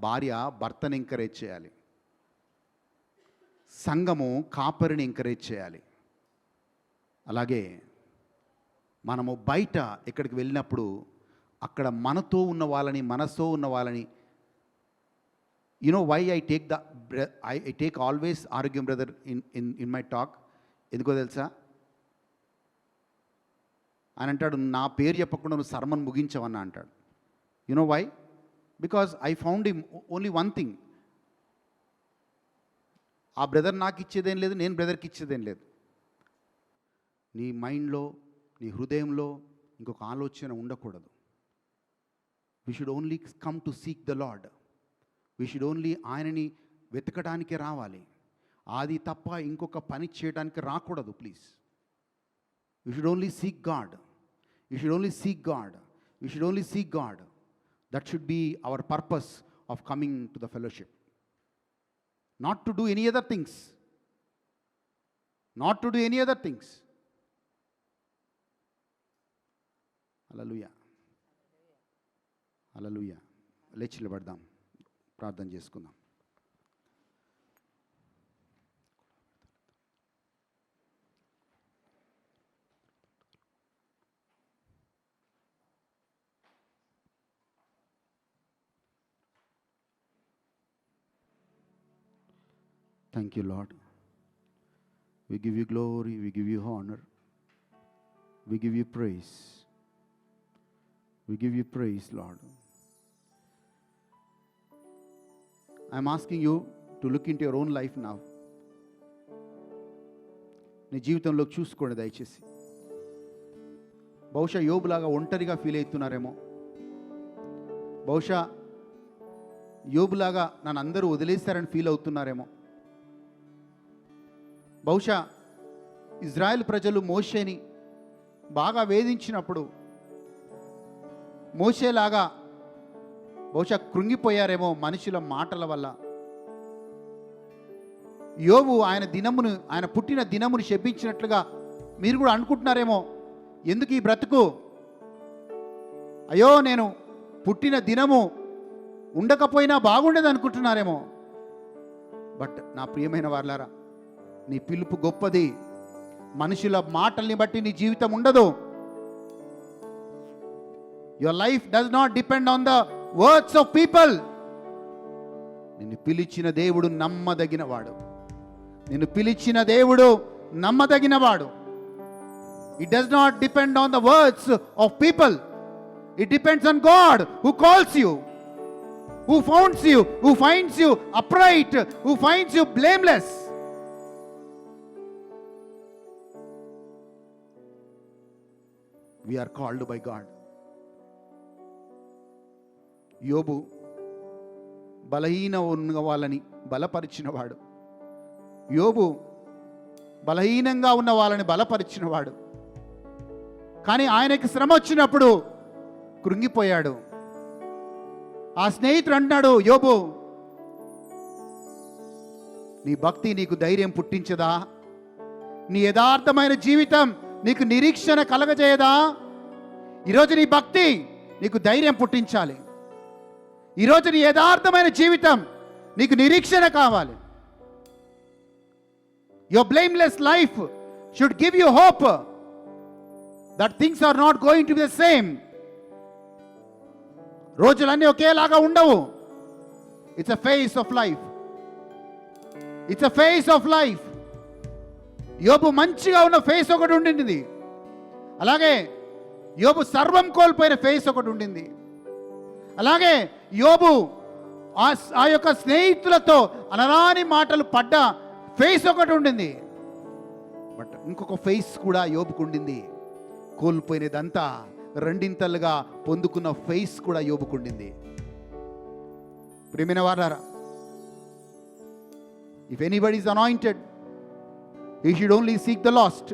భార్య భర్తని ఎంకరేజ్ చేయాలి. సంఘము కాపరిని ఎంకరేజ్ చేయాలి. అలాగే మనము బయట ఎక్కడికి వెళ్ళినప్పుడు అక్కడ మనతో ఉన్న వాళ్ళని, మనతో ఉన్న వాళ్ళని, you know why I take always argue brother in my talk? ఎందుకో తెలుసా? అని అంటాడు, నా పేరు చెప్పకుండా నువ్వు సర్మన్ ముగించవన్నా అంటాడు. You know why? Because I found him only one thing. ఆ బ్రదర్ నాకు ఇచ్చేదేం లేదు, నేను బ్రదర్కి ఇచ్చేదేం లేదు. నీ మైండ్లో, నీ హృదయంలో ఇంకొక ఆలోచన ఉండకూడదు. We should only come to seek the lord. We should only ఆయనని వెతకడానికే రావాలి. అది తప్ప ఇంకొక పని చేయడానికి రాకూడదు. Please, you should only seek God. You should only seek God. We should only seek God. That should be our purpose of coming to the fellowship. Not to do any other things. Not to do any other things. Hallelujah. Hallelujah. లేచి నిలబడదాం, ప్రార్థన చేసుకుందాం. Thank you, Lord. We give you glory, we give you honor, we give you praise. We give you praise, Lord. I'm asking you to look into your own life now. నీ జీవితంలోకి చూసుకోండి దయచేసి. బహుశా యోబులాగా ఒంటరిగా ఫీల్ అవుతున్నారేమో. బహుశా యోబులాగా నన్ను అందరూ వదిలేస్తారని ఫీల్ అవుతున్నారేమో. బహుశా ఇజ్రాయెల్ ప్రజలు మోషేని బాగా వేధించినప్పుడు మోషేలాగా బహుశా కృంగిపోయారేమో మనుషుల మాటల వల్ల. యోబు ఆయన పుట్టిన దినమును శపించినట్లుగా మీరు కూడా అనుకుంటున్నారేమో. ఎందుకు ఈ బ్రతుకు? అయ్యో, నేను పుట్టిన దినము ఉండకపోయినా బాగుండేది అనుకుంటున్నారేమో. బట్ నా ప్రియమైన వారలారా, నీ పిలుపు గొప్పది. మనుషుల మాటల్ని బట్టి నీ జీవితం ఉండదు. Your life does not depend on the words of people. నిన్ను పిలిచిన దేవుడు నమ్మదగినవాడు. నిన్ను పిలిచిన దేవుడు నమ్మదగినవాడు. It does not depend on the words of people. It depends on God who calls you, who founds you, who finds you upright, who finds you blameless. We are called by God. యోబు బలహీన ఉన్న వాళ్ళని బలపరిచినవాడు. యోబు బలహీనంగా ఉన్న వాళ్ళని బలపరిచినవాడు. కానీ ఆయనకి శ్రమ వచ్చినప్పుడు కృంగిపోయాడు. ఆ స్నేహితుడు అంటున్నాడు, యోబు, నీ భక్తి నీకు ధైర్యం పుట్టించదా? నీ యథార్థమైన జీవితం నీకు నిరీక్షణ కలగజేయదా? ఈరోజు నీ భక్తి నీకు ధైర్యం పుట్టించాలి. ఈరోజు నీ యథార్థమైన జీవితం నీకు నిరీక్షణ కావాలి. Your blameless life should give you hope that things are not going to be the same. రోజులన్నీ ఒకేలాగా ఉండవు. It's a phase of life. It's a phase of life. యోబు మంచిగా ఉన్న ఫేస్ ఒకటి ఉండింది. అలాగే యోబు సర్వం కోల్పోయిన ఫేస్ ఒకటి ఉండింది. అలాగే యోబు ఆ యొక్క స్నేహితులతో అనరాని మాటలు పడ్డ ఫేస్ ఒకటి ఉండింది. బట్ ఇంకొక ఫేస్ కూడా యోబుకు ఉండింది. కోల్పోయినదంతా రెండింతలుగా పొందుకున్న ఫేస్ కూడా యోబుకు ఉండింది. ప్రియమైన వారారా, if anybody is anointed, he should only seek the lost.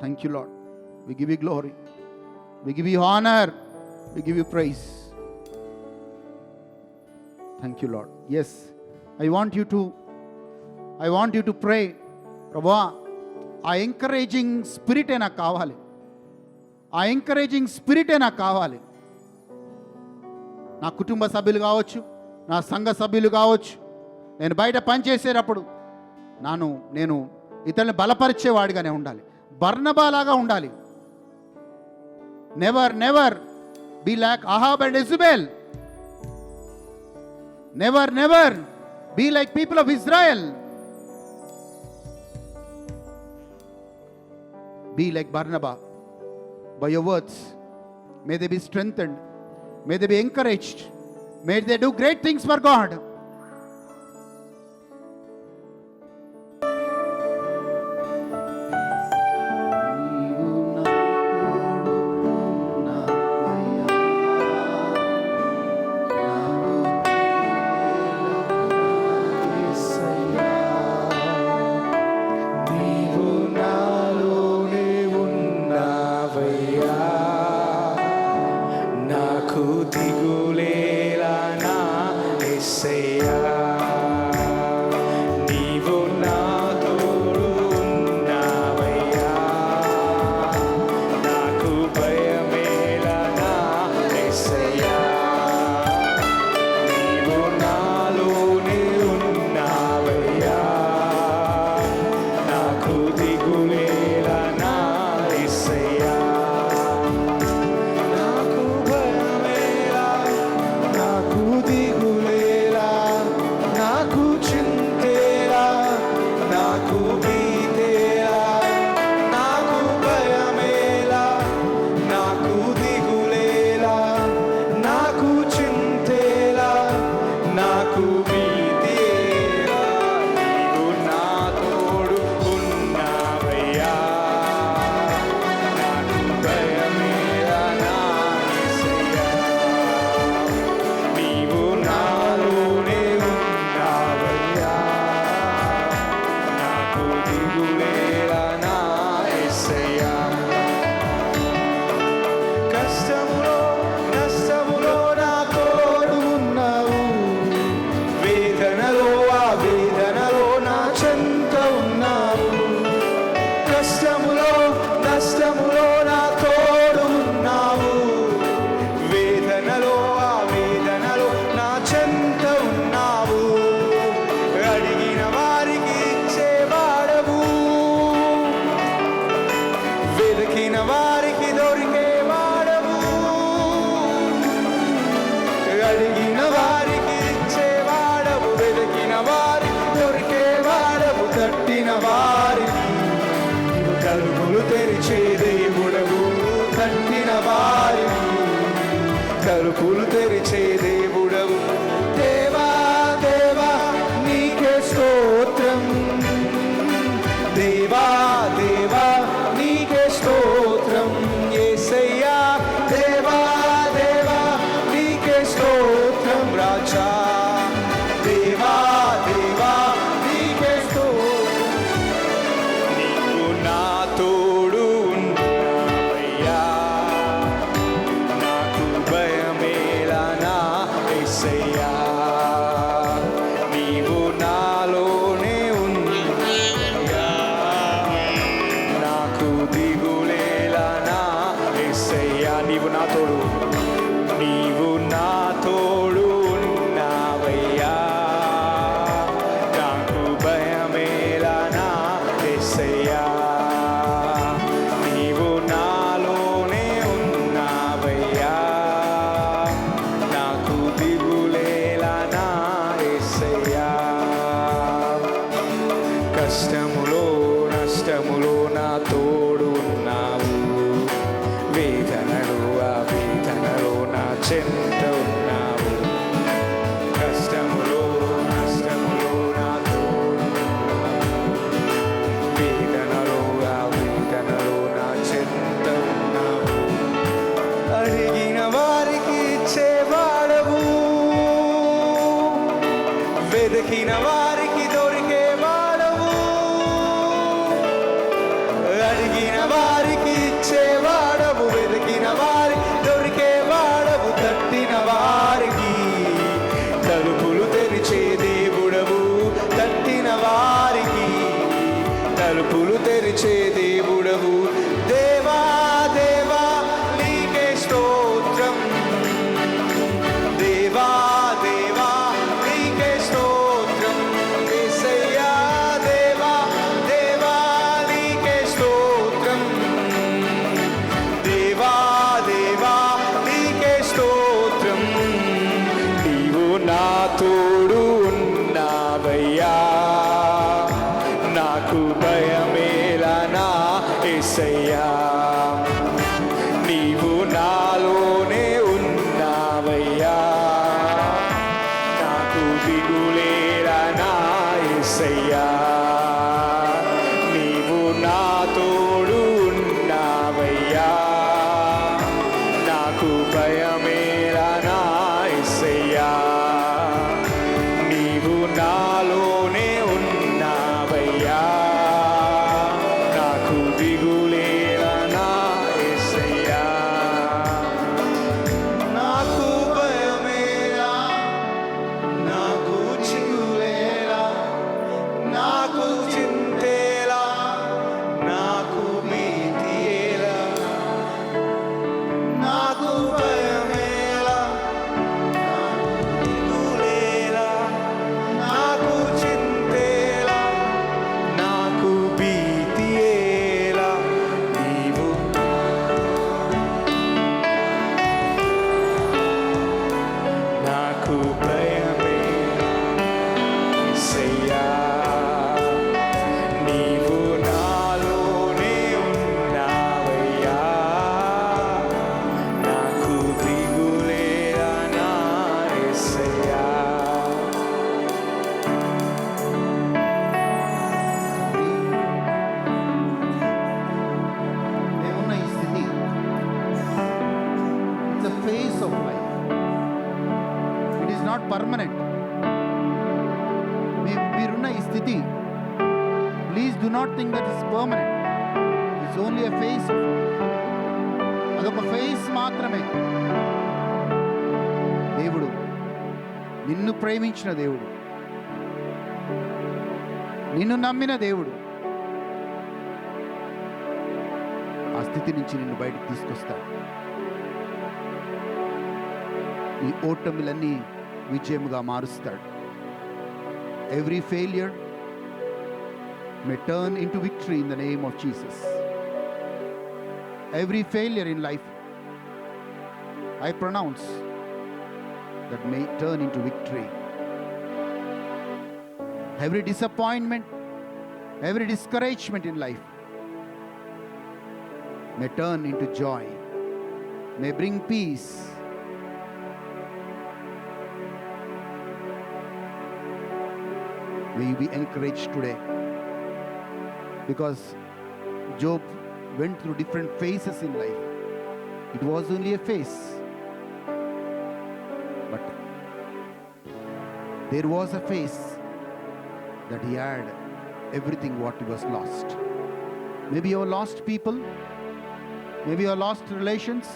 Thank you, Lord. We give you glory. We give you honor. We give you praise. Thank you, Lord. Yes, I want you to pray. ప్రభువా, ఆ ఎంకరేజింగ్ స్పిరిటే నాకు కావాలి. ఆ ఎంకరేజింగ్ స్పిరిటే నాకు కావాలి. నా కుటుంబ సభ్యులు కావచ్చు, నా సంఘ సభ్యులు కావచ్చు, నేను బయట పనిచేసేటప్పుడు నేను ఇతరులను బలపరిచేవాడిగానే ఉండాలి. బర్నబాలాగా ఉండాలి. Never be like Ahab and Jezebel. Never be like people of Israel. Be like Barnabas by your words. May they be strengthened, may they be encouraged, may they do great things for God. తలుపులు తెరిచే దేవుడవు. దేవా దేవా నీకే స్తోత్రం. దేవా దేవా నీకే స్తోత్రం. యేసయ్యా దేవా దేవా నీకే స్తోత్రం. రాజా దేవా దేవా నీకే స్తోత్రం. నీవు నా తోడు ఉన్నావయ్యా, నాకు భయమేలా నా యేసయ్యా. నీవు నాలోనే ఉన్నావయ్యా, నాకు దిగులేలా నా యేసయ్యా. నీవు నా తోడు, నీవు నా తోడు ఉన్నావయ్యా, నాకు భయమేలా నా యేసయ్యా. నీవు నాలోనే ఉన్నావయ్యా, నాకు దిగులేలా నా యేసయ్యా. కష్టములో నష్టములో నా తోడు ఉన్నావు, వేదనలో ఆ చెంత ఉన్నావు. కష్టములో నష్టములో నాతో వేదనలో నా చెంత ఉన్నావు. అడిగిన వారికి ఇచ్చేవాడవు, వెతికిన వారికి దొరికేవాడవు. అడిగిన వారికి ఇచ్చేవాడవు, వెతికిన వారికి దొరికేవాడవు. తట్టిన వారికి తలుపులు తెరిచే దేవుడవు, తట్టిన వారికి తలుపులు తెరిచే దేవుడవు. దేవా దేవా నీకే స్తోత్రం, దేవా దేవా నీకే స్తోత్రం. యేసయ్యా దేవా దేవా నీకే స్తోత్రం, దేవా దేవా నీకే స్తోత్రం. నీవు నా తోడు ఉన్నావయ్యా, నాకు భయమేలా నా యేసయ్యా. నీవు నాలోనే ఉన్నావయ్యా, నాకు దిగులేరా నా యేసయ్యా. నీవు నా తోడు ఉన్నావయ్యా, నాకు భయమేరా నా యేసయ్యా. నీవు నాలోనే ఉన్నావయ్యా, నాకు దిగులేరా నా యేసయ్యా. నాకు భయమేరా, నాకు చిగులేరా, నాకు చింతేలా, నాకు భీతియేలా. నాకు భయమేలా, నాకు దిగులేలా, నాకు చింతేలా, నాకు భీతియేలా. నీవు నాకు భయమేలా యేసయ్యా. నీవు నాలోనే ఉన్నావయ్యా, నాకు దిగులేరా నా యేసయ్యా. మేమున్న ఈ స్థితి it's a phase of life, it is not permanent. మీరున్న ఈ స్థితి, please do not think that is permanent. It's only a face. అదొక ఫేస్ మాత్రమే. దేవుడు నిన్ను ప్రేమించిన దేవుడు, నిన్ను నమ్మిన దేవుడు ఆ స్థితి నుంచి నిన్ను బయటకు తీసుకొస్తాడు. నీ ఓటమిలన్నీ విజయముగా మారుస్తాడు. Every failure may turn into victory in the name of Jesus. Every failure in life, I pronounce that may turn into victory. Every disappointment, every discouragement in life may turn into joy, may bring peace. May you be encouraged today, because Job went through different phases in life. It was only a phase, but there was a phase that he had everything what was lost. Maybe you have lost people, maybe you have lost relations,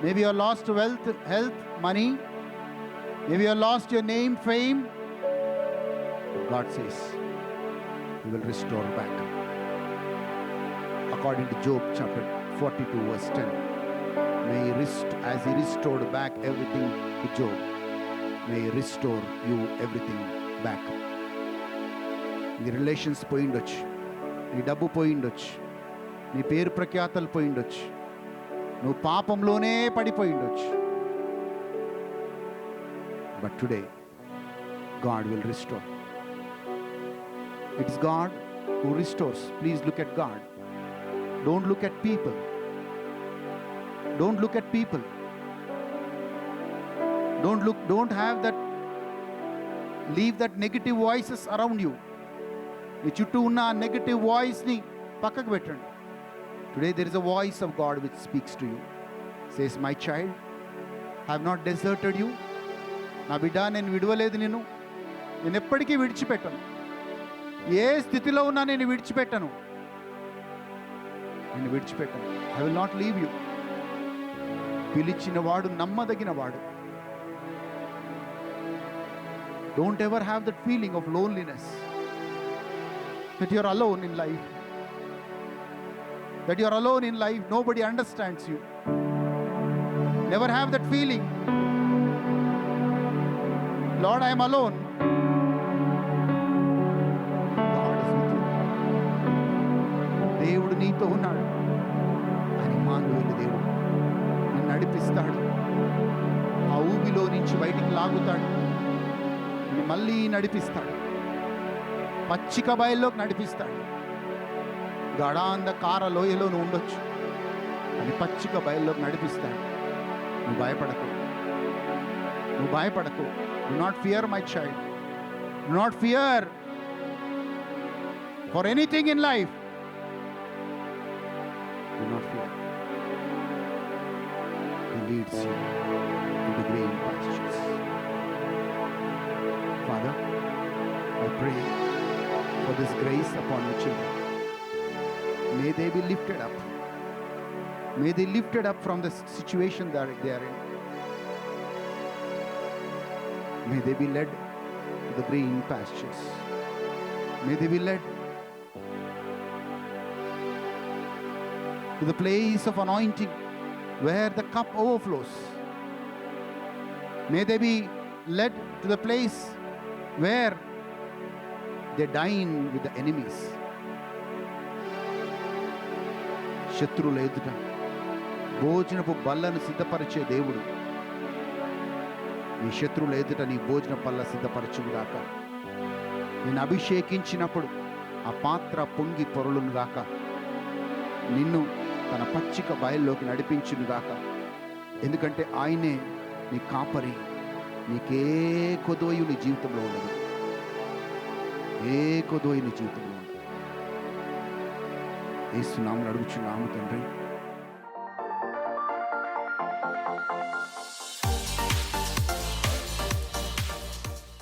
maybe you have lost wealth, health, money, maybe you have lost your name, fame. God says he will restore back. According to Job chapter 42 verse 10, may he as he restored back everything to Job, may he restore you everything back. నీ రిలేషన్స్ పోయిండొచ్చు, నీ డబ్బు పోయిండొచ్చు, నీ పేరు ప్రఖ్యాతలు పోయిండొచ్చు, నువ్వు పాపంలోనే పడిపోయిండొచ్చు. But today God will restore. It's God who restores. Please look at God. Don't look at people. Don't look at people. don't have that, leave that negative voices around you. మీ చుట్టూ ఉన్న ఆ నెగటివ్ వాయిస్ని పక్కకు పెట్టండి. Today there is a voice of God which speaks to you. Says my child, have not deserted you. నా బిడ్డ, నేను విడవలేదు నేను ఎప్పటికీ విడిచిపెట్టను. ఏ స్థితిలో ఉన్నా నేను విడిచిపెట్టను. I will not leave you. పిలిచిన వాడు నమ్మదగిన వాడు. Don't ever have that feeling of loneliness, that you are alone in life, that you are alone in life, nobody understands you. Never have that feeling, Lord, I am alone. God is with you. దేవుడు నీతో ఉన్నాడు. అని ఇమ్మానుయేలు దేవుడు నిన్ను నడిపిస్తాడు. ఆ ఊబిలో నుంచి బయటికి లాగుతాడు. నిన్ను మళ్ళీ నడిపిస్తాడు. పచ్చిక బయల్లోకి నడిపిస్తాడు. గడాంధకార లోయలో నువ్వు ఉండొచ్చు, అని పచ్చిక బయల్లోకి నడిపిస్తాడు. నువ్వు భయపడకు. Do not fear my child. Do not fear for anything in life. Do not fear. He leads you into green pastures. Father, I pray for this grace upon your children. May they be lifted up. May they lifted up from the situation that they are in. May they be led to the green pastures. May they be led to the place of anointing where the cup overflows. May they be led to the place where they dine with the enemies. శత్రువుల ఎదుట భోజనపు బల్లను సిద్ధపరిచే దేవుడు, నీ శత్రువుల ఎదుట నీ భోజన బల్ల సిద్ధపరచుగాక. నేను అభిషేకించినప్పుడు ఆ పాత్ర పొంగి పొరలుగాక. నిన్ను తన పచ్చిక బయల్లోకి నడిపించునుగాక. ఎందుకంటే ఆయనే నీ కాపరి. నీకే కొదోయు నీ జీవితంలో ఉండదు. ఏ కొదోయు నీ జీవితంలో ఉండదు. యేసు నామములో అడుగుచున్నాము తండ్రి.